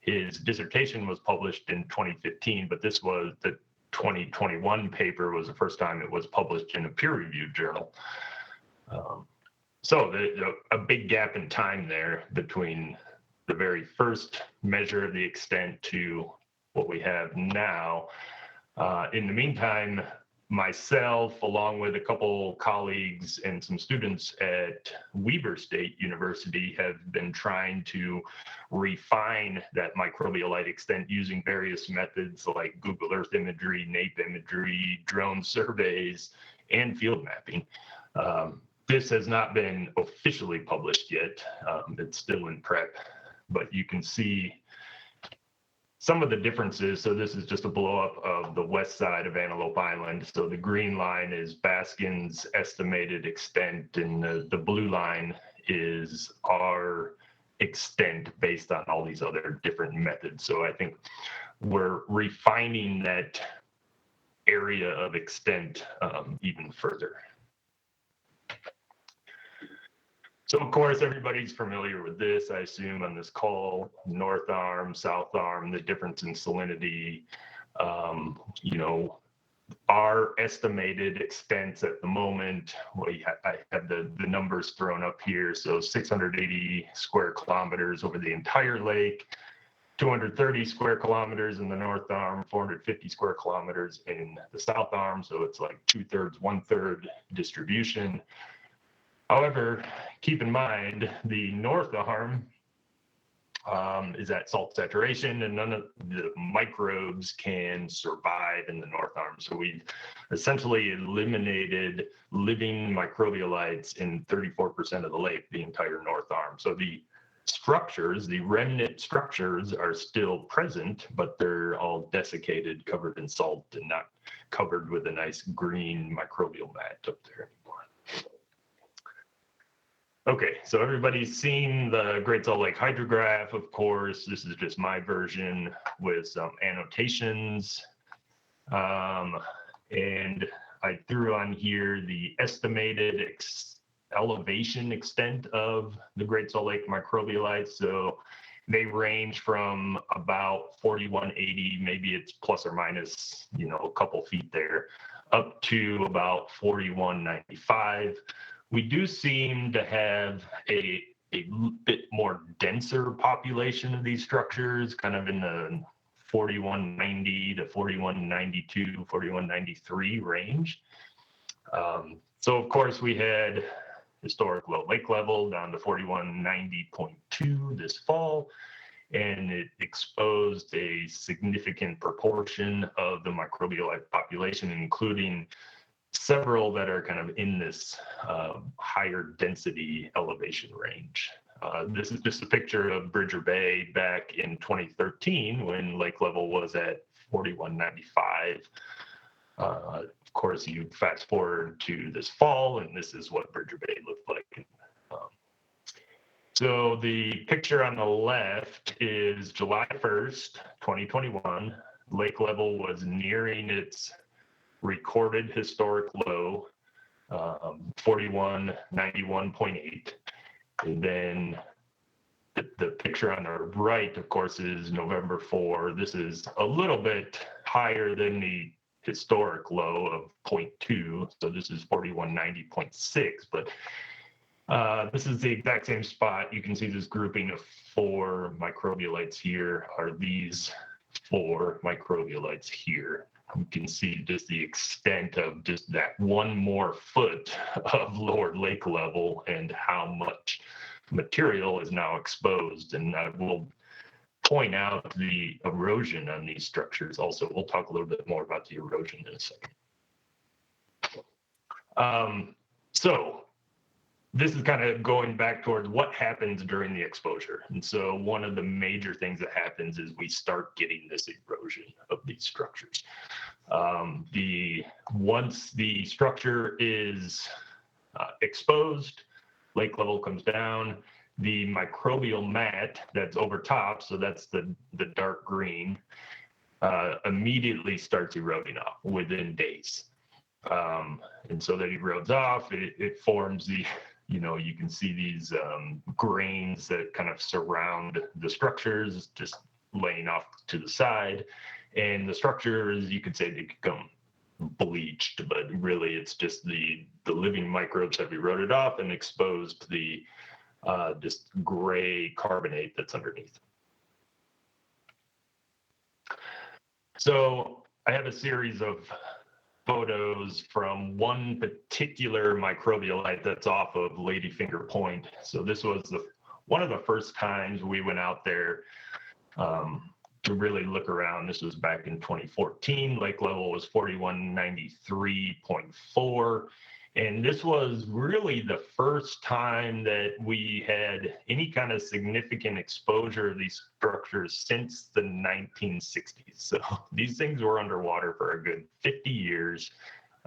His dissertation was published in 2015, but this was the 2021 paper was the first time it was published in a peer-reviewed journal. So a big gap in time there between the very first measure of the extent to what we have now. In the meantime, myself, along with a couple colleagues and some students at Weber State University, have been trying to refine that microbialite extent using various methods like Google Earth imagery, NAPE imagery, drone surveys, and field mapping. This has not been officially published yet. It's still in prep, but you can see some of the differences. So this is just a blow up of the west side of Antelope Island. So the green line is Baskin's estimated extent, and the blue line is our extent based on all these other different methods. So I think we're refining that area of extent even further. So of course, everybody's familiar with this, I assume, on this call: north arm, south arm, the difference in salinity. Our estimated extents at the moment, I have the numbers thrown up here. So 680 square kilometers over the entire lake, 230 square kilometers in the north arm, 450 square kilometers in the south arm. So it's like 2/3, 1/3 distribution. However, keep in mind, the north arm is at salt saturation, and none of the microbes can survive in the north arm. So we've essentially eliminated living microbialites in 34% of the lake, the entire north arm. So the structures, the remnant structures, are still present, but they're all desiccated, covered in salt, and not covered with a nice green microbial mat up there anymore. Okay, so everybody's seen the Great Salt Lake Hydrograph, of course. This is just my version with some annotations. And I threw on here the estimated elevation extent of the Great Salt Lake microbialites. So they range from about 4180, maybe it's plus or minus, a couple feet there, up to about 4195. We do seem to have a bit more denser population of these structures, kind of in the 4190 to 4192, 4193 range. So of course we had historic low lake level down to 4190.2 this fall, and it exposed a significant proportion of the microbialite population, including several that are kind of in this higher density elevation range. This is just a picture of Bridger Bay back in 2013 when lake level was at 4195. Of course, you fast forward to this fall, and this is what Bridger Bay looked like. So the picture on the left is July 1st, 2021. lake level was nearing its recorded historic low, 4191.8. And then the picture on the right, of course, is November 4. This is a little bit higher than the historic low of 0.2. So this is 4190.6, but this is the exact same spot. You can see this grouping of 4 microbiolites here are these 4 microbiolites here. You can see just the extent of just that one more foot of lower lake level and how much material is now exposed. And I will point out the erosion on these structures also. We'll talk a little bit more about the erosion in a second. So this is kind of going back towards what happens during the exposure. And so one of the major things that happens is we start getting this erosion of these structures. Once the structure is exposed, lake level comes down, the microbial mat that's over top, so that's the dark green, immediately starts eroding off within days. And so that erodes off, it forms the, you can see these grains that kind of surround the structures, just laying off to the side. And the structures, you could say they become bleached, but really it's just the living microbes have eroded off and exposed the just gray carbonate that's underneath. So I have a series of photos from one particular microbialite that's off of Ladyfinger Point. So this was one of the first times we went out there to really look around. This was back in 2014. Lake level was 4193.4. And this was really the first time that we had any kind of significant exposure of these structures since the 1960s. So these things were underwater for a good 50 years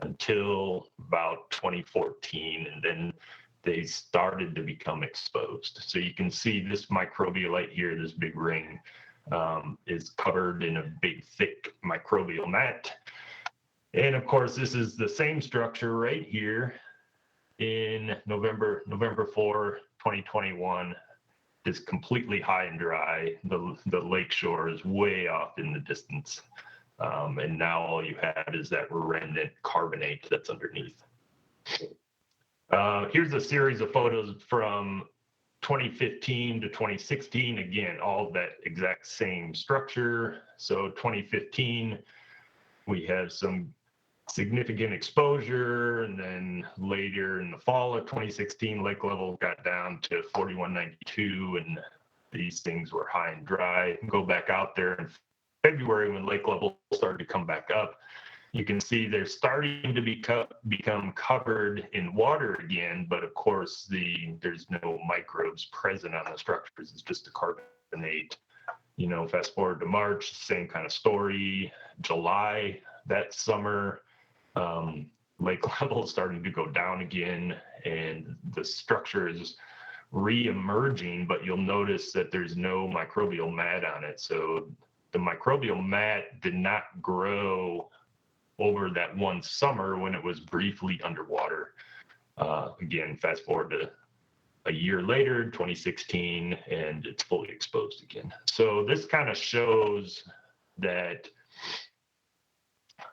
until about 2014, and then they started to become exposed. So you can see this microbialite here, this big ring, is covered in a big, thick microbial mat. And of course, this is the same structure right here in November 4, 2021. It's completely high and dry. The lake shore is way off in the distance. And now all you have is that remnant carbonate that's underneath. Here's a series of photos from 2015 to 2016. Again, all that exact same structure. So 2015, we have some significant exposure, and then later in the fall of 2016, lake level got down to 4192, and these things were high and dry. Go back out there in February when lake level started to come back up. You can see they're starting to become covered in water again, but of course there's no microbes present on the structures. It's just a carbonate. Fast forward to March, same kind of story. July, that summer, lake level is starting to go down again, and the structure is re-emerging, but you'll notice that there's no microbial mat on it. So the microbial mat did not grow over that one summer when it was briefly underwater. Again, fast forward to a year later, 2016, and it's fully exposed again. So this kind of shows that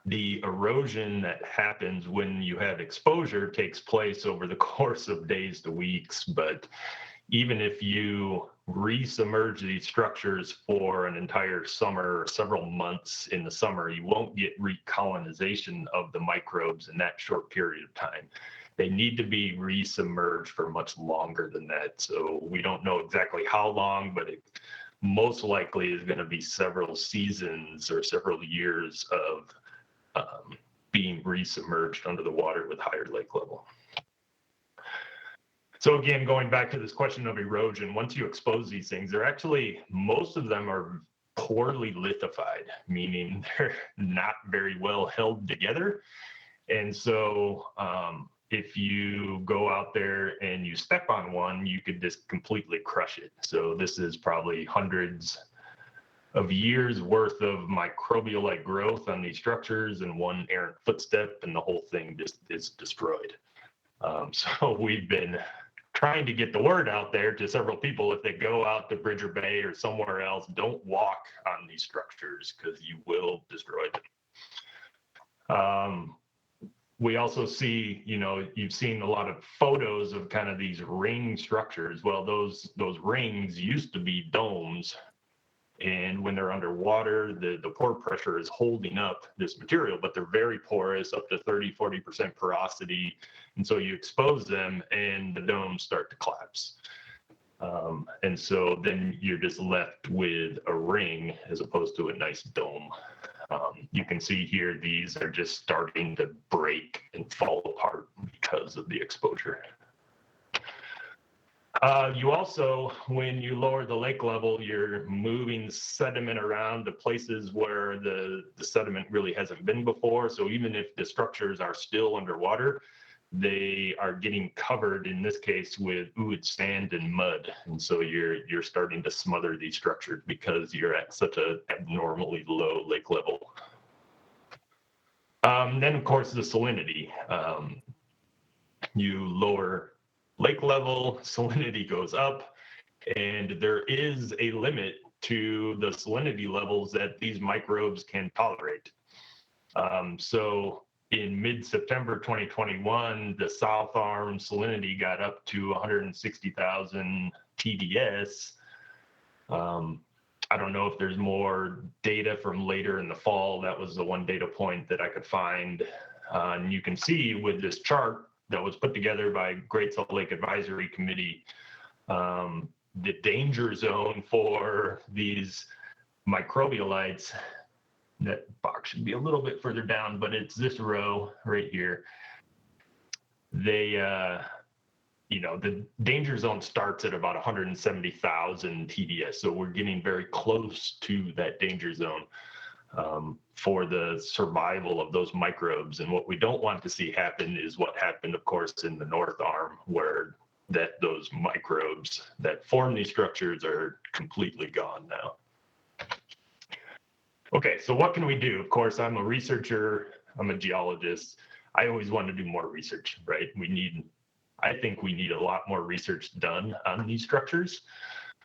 the erosion that happens when you have exposure takes place over the course of days to weeks. But even if you re-submerge these structures for an entire summer or several months in the summer, you won't get recolonization of the microbes in that short period of time. They need to be re-submerged for much longer than that. So we don't know exactly how long, but it most likely is going to be several seasons or several years of being re-submerged under the water with higher lake level. So again, going back to this question of erosion, once you expose these things, most of them are poorly lithified, meaning they're not very well held together. And so if you go out there and you step on one, you could just completely crush it. So this is probably hundreds of years worth of microbialite growth on these structures and one errant footstep, and the whole thing just is destroyed. So we've been trying to get the word out there to several people. If they go out to Bridger Bay or somewhere else, don't walk on these structures because you will destroy them. We also see, you've seen a lot of photos of kind of these ring structures. Well, those rings used to be domes. And when they're underwater, the pore pressure is holding up this material, but they're very porous, up to 30-40% porosity. And so you expose them and the domes start to collapse. And so then you're just left with a ring as opposed to a nice dome. You can see here, these are just starting to break and fall apart because of the exposure. You also, when you lower the lake level, you're moving sediment around to places where the sediment really hasn't been before. So even if the structures are still underwater, they are getting covered, in this case, with ooed sand and mud. And so you're starting to smother these structures because you're at such an abnormally low lake level. Then, of course, the salinity. You lower lake level, salinity goes up, and there is a limit to the salinity levels that these microbes can tolerate. So in mid-September 2021, the South Arm salinity got up to 160,000 TDS. I don't know if there's more data from later in the fall. That was the one data point that I could find. And you can see with this chart that was put together by Great Salt Lake Advisory Committee, the danger zone for these microbiolites. That box should be a little bit further down, but it's this row right here. They, the danger zone starts at about 170,000 TDS. So we're getting very close to that danger zone for the survival of those microbes. And what we don't want to see happen is what happened, of course, in the North Arm, where those microbes that form these structures are completely gone now. Okay, so what can we do? Of course, I'm a researcher, I'm a geologist. I always want to do more research, right? I think we need a lot more research done on these structures.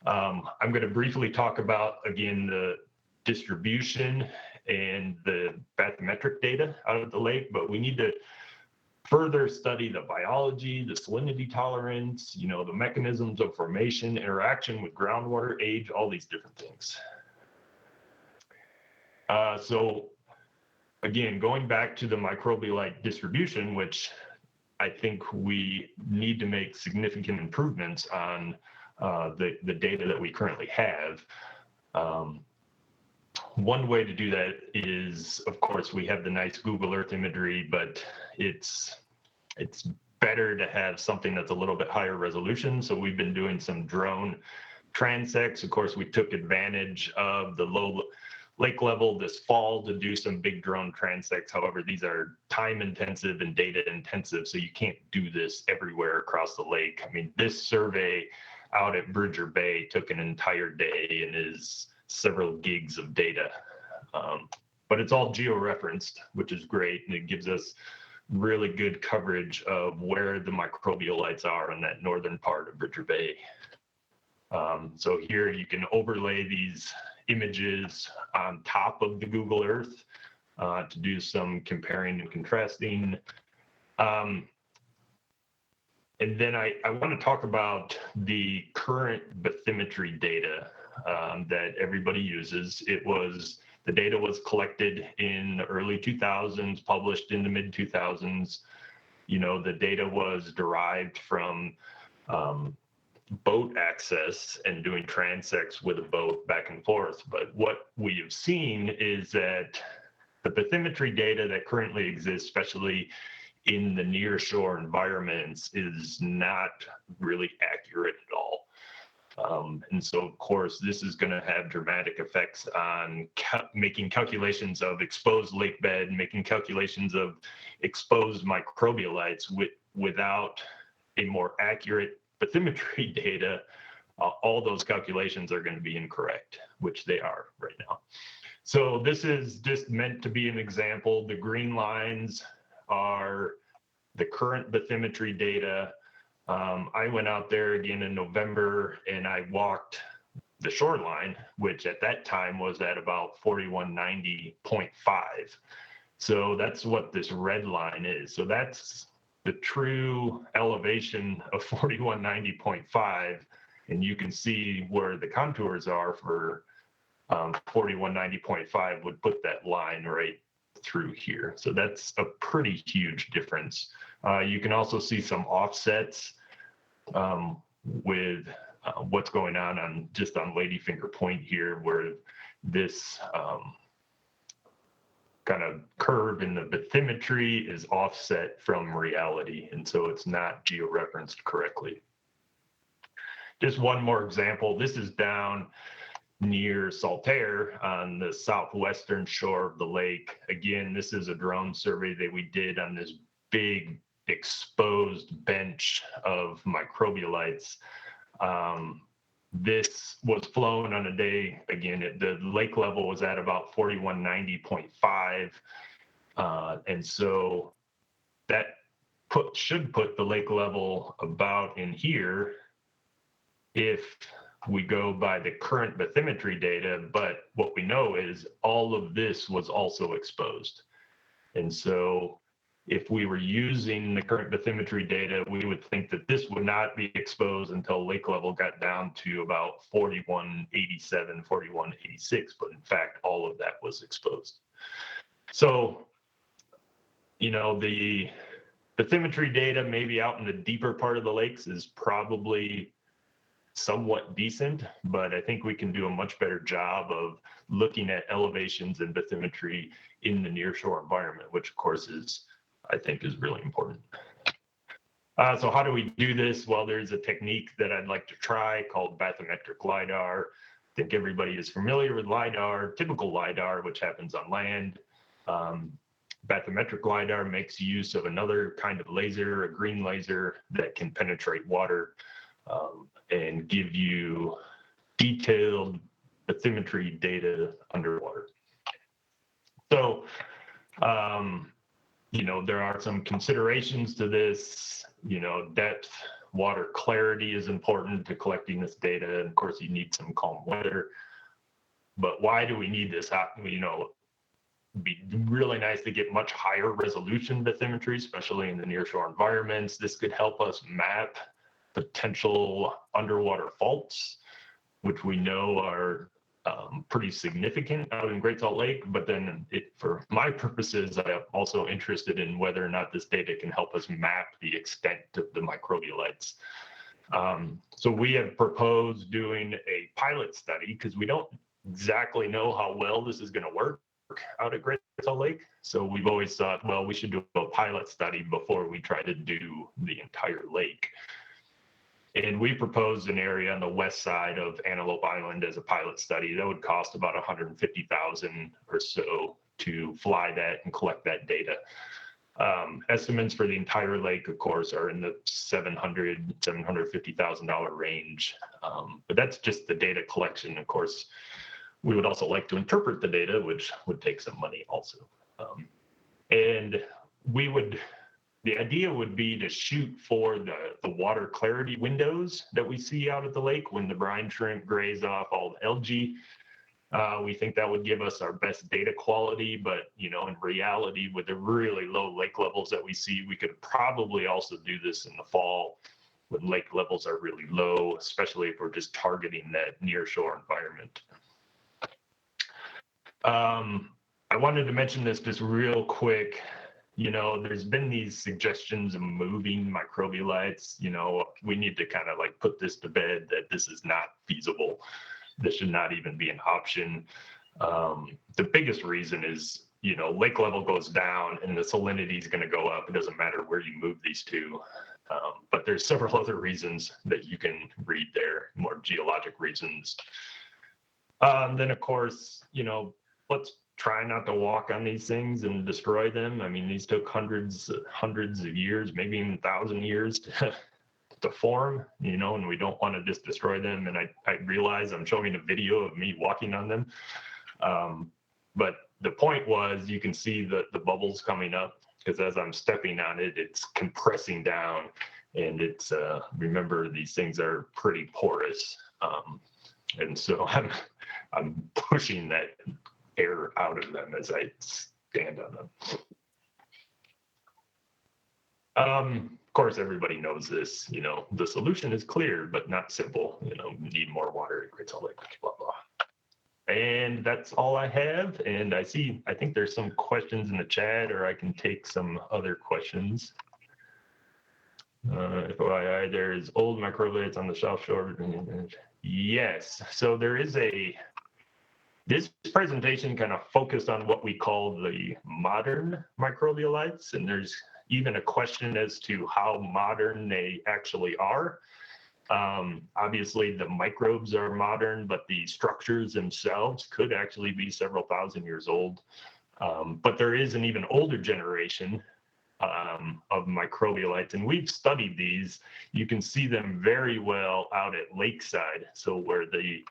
I'm going to briefly talk about, again, the distribution and the bathymetric data out of the lake, but we need to further study the biology, the salinity tolerance, the mechanisms of formation, interaction with groundwater, age, all these different things. So again, going back to the microbialite distribution, which I think we need to make significant improvements on the data that we currently have. One way to do that is, of course, we have the nice Google Earth imagery, but it's better to have something that's a little bit higher resolution. So we've been doing some drone transects. Of course, we took advantage of the low lake level this fall to do some big drone transects. However, these are time intensive and data intensive, so you can't do this everywhere across the lake. I mean, this survey out at Bridger Bay took an entire day and is several gigs of data. But it's all geo-referenced, which is great, and it gives us really good coverage of where the microbiolites are in that northern part of Bridger Bay. So here you can overlay these images on top of the Google Earth to do some comparing and contrasting. And then I want to talk about the current bathymetry data that everybody uses. The data was collected in the early 2000s, published in the mid 2000s. The data was derived from boat access and doing transects with a boat back and forth. But what we have seen is that the bathymetry data that currently exists, especially in the near shore environments, is not really accurate at all. And so, of course, this is going to have dramatic effects on making calculations of exposed lake bed, making calculations of exposed microbialites without a more accurate bathymetry data. all those calculations are going to be incorrect, which they are right now. So this is just meant to be an example. The green lines are the current bathymetry data. I went out there again in November and I walked the shoreline, which at that time was at about 4190.5. So that's what this red line is. So that's the true elevation of 4190.5. And you can see where the contours are for 4190.5 would put that line right through here. So that's a pretty huge difference. You can also see some offsets with what's going on just on Ladyfinger Point here, where this kind of curve in the bathymetry is offset from reality, and so it's not georeferenced correctly. Just one more example. This is down near Saltaire on the southwestern shore of the lake. Again, this is a drone survey that we did on this big exposed bench of microbiolites. This was flown on a day, again, the lake level was at about 4190.5. And so that should put the lake level about in here if we go by the current bathymetry data, but what we know is all of this was also exposed. And so if we were using the current bathymetry data, we would think that this would not be exposed until lake level got down to about 4187, 4186, but in fact, all of that was exposed. So, you know, the bathymetry data maybe out in the deeper part of the lakes is probably somewhat decent, but I think we can do a much better job of looking at elevations and bathymetry in the nearshore environment, which of course is, I think, is really important. So how do we do this? Well, there's a technique that I'd like to try called bathymetric LiDAR. I think everybody is familiar with LiDAR, typical LiDAR, which happens on land. Bathymetric LiDAR makes use of another kind of laser, a green laser that can penetrate water and give you detailed bathymetry data underwater. So, you know, there are some considerations to this. You know, depth, water clarity is important to collecting this data. And of course, you need some calm weather. But why do we need this? You know, it'd be really nice to get much higher resolution bathymetry, especially in the nearshore environments. This could help us map potential underwater faults, which we know are pretty significant out in Great Salt Lake. But then for my purposes, I'm also interested in whether or not this data can help us map the extent of the microbiolites. So we have proposed doing a pilot study because we don't exactly know how well this is going to work out at Great Salt Lake. So we've always thought, well, we should do a pilot study before we try to do the entire lake. And we proposed an area on the west side of Antelope Island as a pilot study. That would cost about $150,000 or so to fly that and collect that data. Estimates for the entire lake, of course, are in the $750,000 range. But that's just the data collection. Of course, we would also like to interpret the data, which would take some money also. And the idea would be to shoot for the water clarity windows that we see out at the lake when the brine shrimp graze off all the algae. We think that would give us our best data quality, but you know, in reality, with the really low lake levels that we see, we could probably also do this in the fall when lake levels are really low, especially if we're just targeting that nearshore environment. I wanted to mention this just real quick. You know, there's been these suggestions of moving microbiolites. You know, we need to kind of like put this to bed that this is not feasible. This should not even be an option. The biggest reason is, you know, lake level goes down and the salinity is going to go up. It doesn't matter where you move these to. But there's several other reasons that you can read there, more geologic reasons. Then, of course, you know, let's try not to walk on these things and destroy them. I mean, these took hundreds of years, maybe even 1,000 years to form, and we don't want to just destroy them. And I realize I'm showing a video of me walking on them. But the point was, you can see the bubbles coming up, because as I'm stepping on it, it's compressing down, and it's, remember, these things are pretty porous. And so I'm pushing that air out of them as I stand on them. Of course, everybody knows this, the solution is clear, but not simple. We need more water at Great Salt Lake, blah, blah. And that's all I have. And I think there's some questions in the chat, or I can take some other questions. FYI, there's old microbiolites on the South Shore. Yes, so there is this presentation kind of focused on what we call the modern microbiolites, and there's even a question as to how modern they actually are. Obviously, the microbes are modern, but the structures themselves could actually be several thousand years old. But there is an even older generation of microbiolites, and we've studied these. You can see them very well out at Lakeside. So where the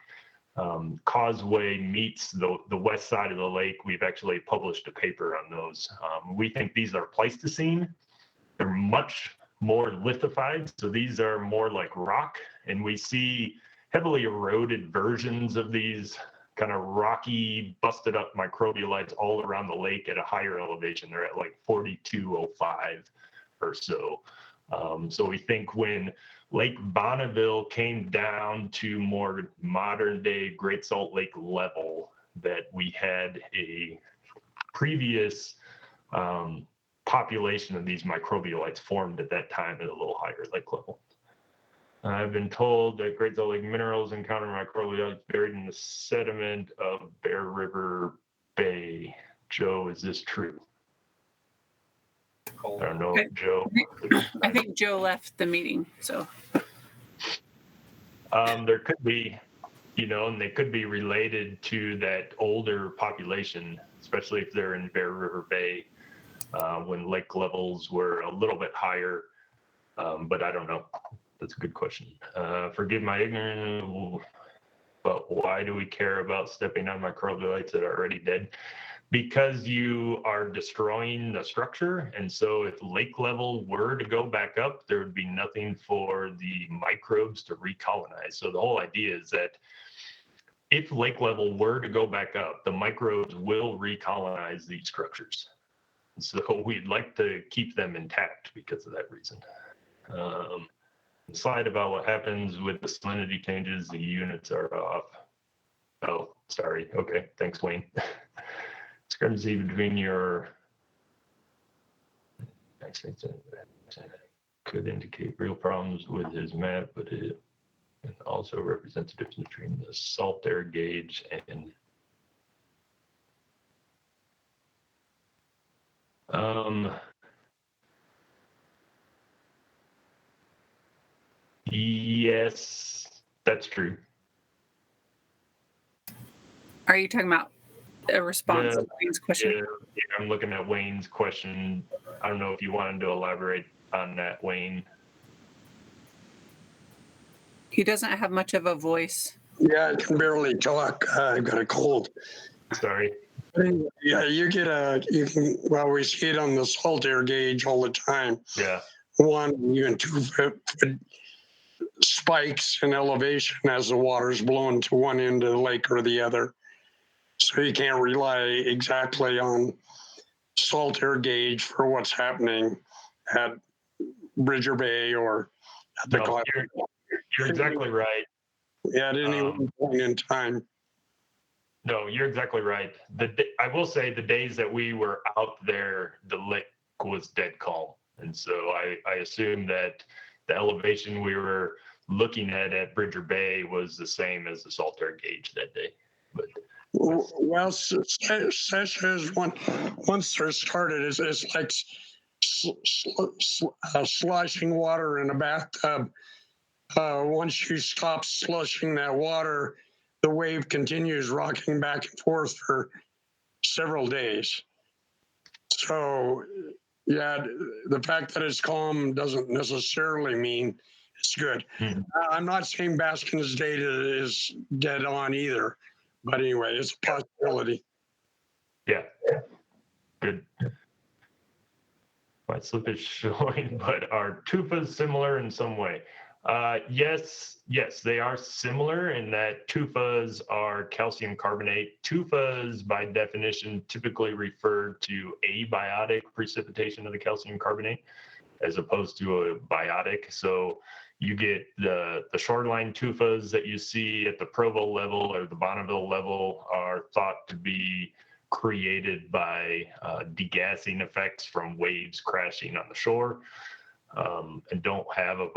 causeway meets the west side of the lake, we've actually published a paper on those. We think these are Pleistocene. They're much more lithified, so these are more like rock, and we see heavily eroded versions of these kind of rocky, busted up microbiolites all around the lake at a higher elevation. They're at like 4205 or so. So we think when Lake Bonneville came down to more modern day Great Salt Lake level, that we had a previous population of these microbiolites formed at that time at a little higher lake level. I've been told that Great Salt Lake minerals encounter microbiolites buried in the sediment of Bear River Bay. Joe, is this true? I don't know, Joe. I think Joe left the meeting, so. There could be, and they could be related to that older population, especially if they're in Bear River Bay, when lake levels were a little bit higher, but I don't know. That's a good question. Forgive my ignorance, but why do we care about stepping on microbiolites that are already dead? Because you are destroying the structure. And so if lake level were to go back up, there would be nothing for the microbes to recolonize. So the whole idea is that if lake level were to go back up, the microbes will recolonize these structures. So we'd like to keep them intact because of that reason. Slide about what happens with the salinity changes, the units are off. Oh, sorry. Okay, thanks, Wayne. Discrepancy between your could indicate real problems with his map, but it also represents the difference between the salt air gauge and yes, that's true. Are you talking about a response to Wayne's question? Yeah, I'm looking at Wayne's question. I don't know if you wanted to elaborate on that, Wayne. He doesn't have much of a voice. Yeah, I can barely talk. I've got a cold. Sorry. Yeah, you can, well, we see it on the salt air gauge all the time. Yeah. 1, even 2 foot spikes in elevation as the water's blown to one end of the lake or the other. So you can't rely exactly on salt air gauge for what's happening at Bridger Bay or at the No, you're exactly right. at any one point in time. No, you're exactly right. I will say the days that we were out there, the lake was dead calm. And so I assume that the elevation we were looking at Bridger Bay was the same as the salt air gauge that day. But well, sessions once they're started, it's like sloshing water in a bathtub. Once you stop slushing that water, the wave continues rocking back and forth for several days. So, yeah, the fact that it's calm doesn't necessarily mean It's good. Mhm. I'm not saying Baskin's data is dead on either, but anyway, it's a possibility. Yeah. Good. My slip is showing, but are tufas similar in some way? Yes, they are similar in that tufas are calcium carbonate. Tufas, by definition, typically refer to abiotic precipitation of the calcium carbonate as opposed to a biotic. So you get the shoreline tufas that you see at the Provo level or the Bonneville level are thought to be created by degassing effects from waves crashing on the shore, and don't have a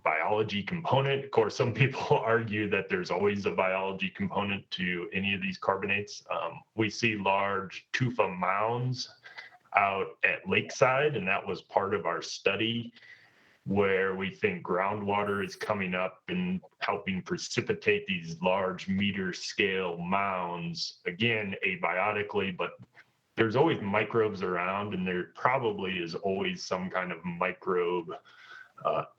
biology component. Of course, some people argue that there's always a biology component to any of these carbonates. We see large tufa mounds out at Lakeside, and that was part of our study where we think groundwater is coming up and helping precipitate these large meter scale mounds, again, abiotically, but there's always microbes around, and there probably is always some kind of microbe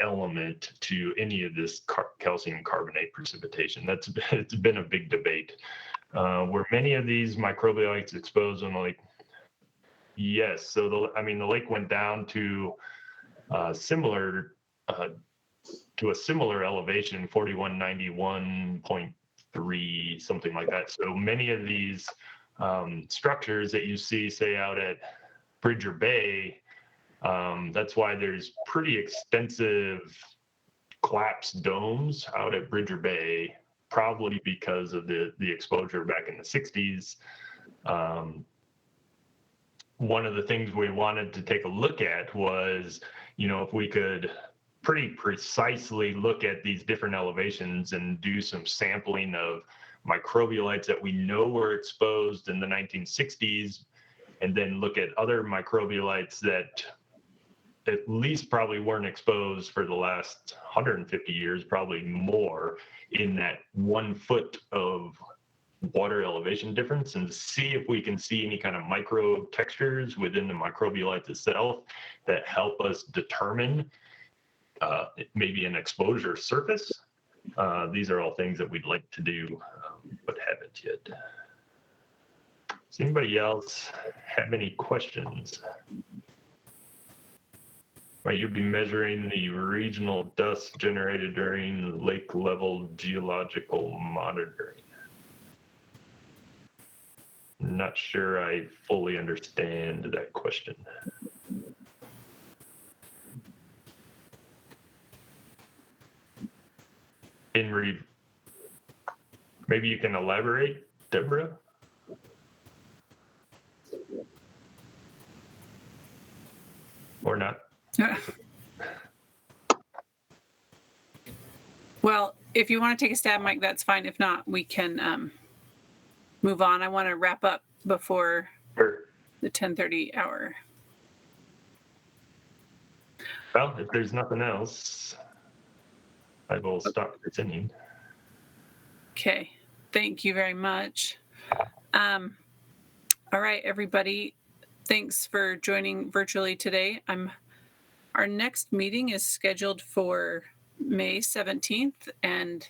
element to any of this calcium carbonate precipitation. It's been a big debate. Were many of these microbiolites exposed on the lake? Yes. So the lake went down to similar to a similar elevation, 4191.3, something like that. So many of these structures that you see, say, out at Bridger Bay, that's why there's pretty extensive collapsed domes out at Bridger Bay, probably because of the exposure back in the 60s. One of the things we wanted to take a look at was, if we could pretty precisely look at these different elevations and do some sampling of microbiolites that we know were exposed in the 1960s, and then look at other microbiolites that at least probably weren't exposed for the last 150 years, probably more, in that 1 foot of water elevation difference, and see if we can see any kind of micro textures within the microbiolite itself that help us determine maybe an exposure surface. These are all things that we'd like to do, but haven't yet. Does anybody else have any questions? Might you be measuring the regional dust generated during lake level geological monitoring? Not sure I fully understand that question. Maybe you can elaborate, Deborah? Or not? Well, if you want to take a stab, Mike, that's fine. If not, we can move on. I want to wrap up before Sure. the 10:30 hour. Well, if there's nothing else, I will stop presenting. Okay, thank you very much. All right, everybody, thanks for joining virtually today. Our next meeting is scheduled for May 17th, and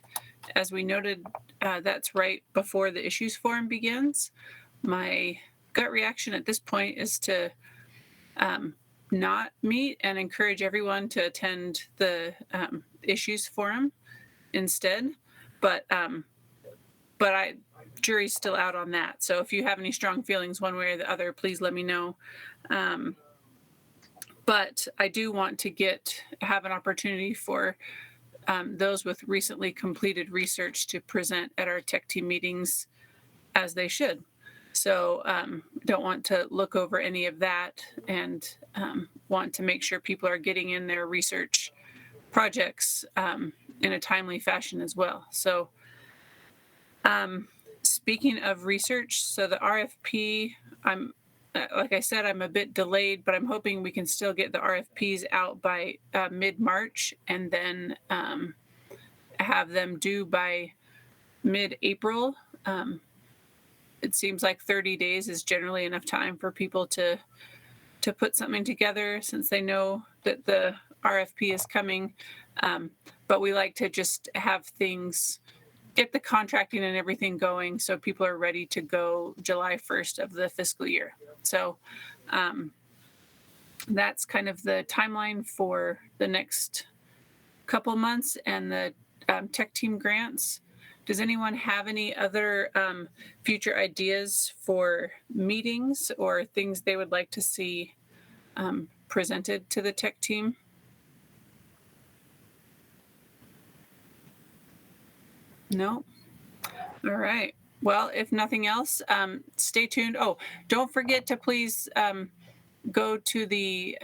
as we noted, that's right before the issues forum begins. My gut reaction at this point is to not meet and encourage everyone to attend the issues forum instead, but jury's still out on that. So if you have any strong feelings one way or the other, please let me know. But I do want to have an opportunity for those with recently completed research to present at our tech team meetings as they should. So don't want to look over any of that, and want to make sure people are getting in their research projects in a timely fashion as well. So speaking of research, so the RFP, like I said, I'm a bit delayed, but I'm hoping we can still get the RFPs out by mid-March, and then have them due by mid-April. It seems like 30 days is generally enough time for people to put something together, since they know that the RFP is coming. But we like to just have things, get the contracting and everything going so people are ready to go July 1st of the fiscal year. So that's kind of the timeline for the next couple months and the tech team grants. Does anyone have any other future ideas for meetings or things they would like to see presented to the tech team? No? All right. Well, if nothing else, stay tuned. Oh, don't forget to please go to the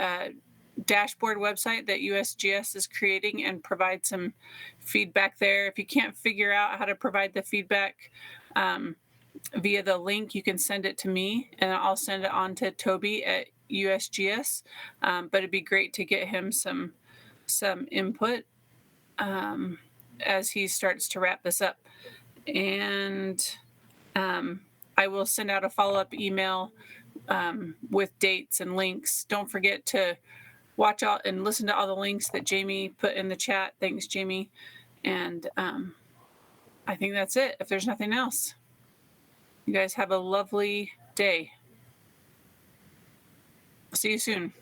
dashboard website that USGS is creating and provide some feedback there. If you can't figure out how to provide the feedback via the link, you can send it to me and I'll send it on to Toby at USGS. But it'd be great to get him some input as he starts to wrap this up. And I will send out a follow-up email with dates and links. Don't forget to watch out and listen to all the links that Jamie put in the chat. Thanks, Jamie. And I think that's it. If there's nothing else, you guys have a lovely day. See you soon.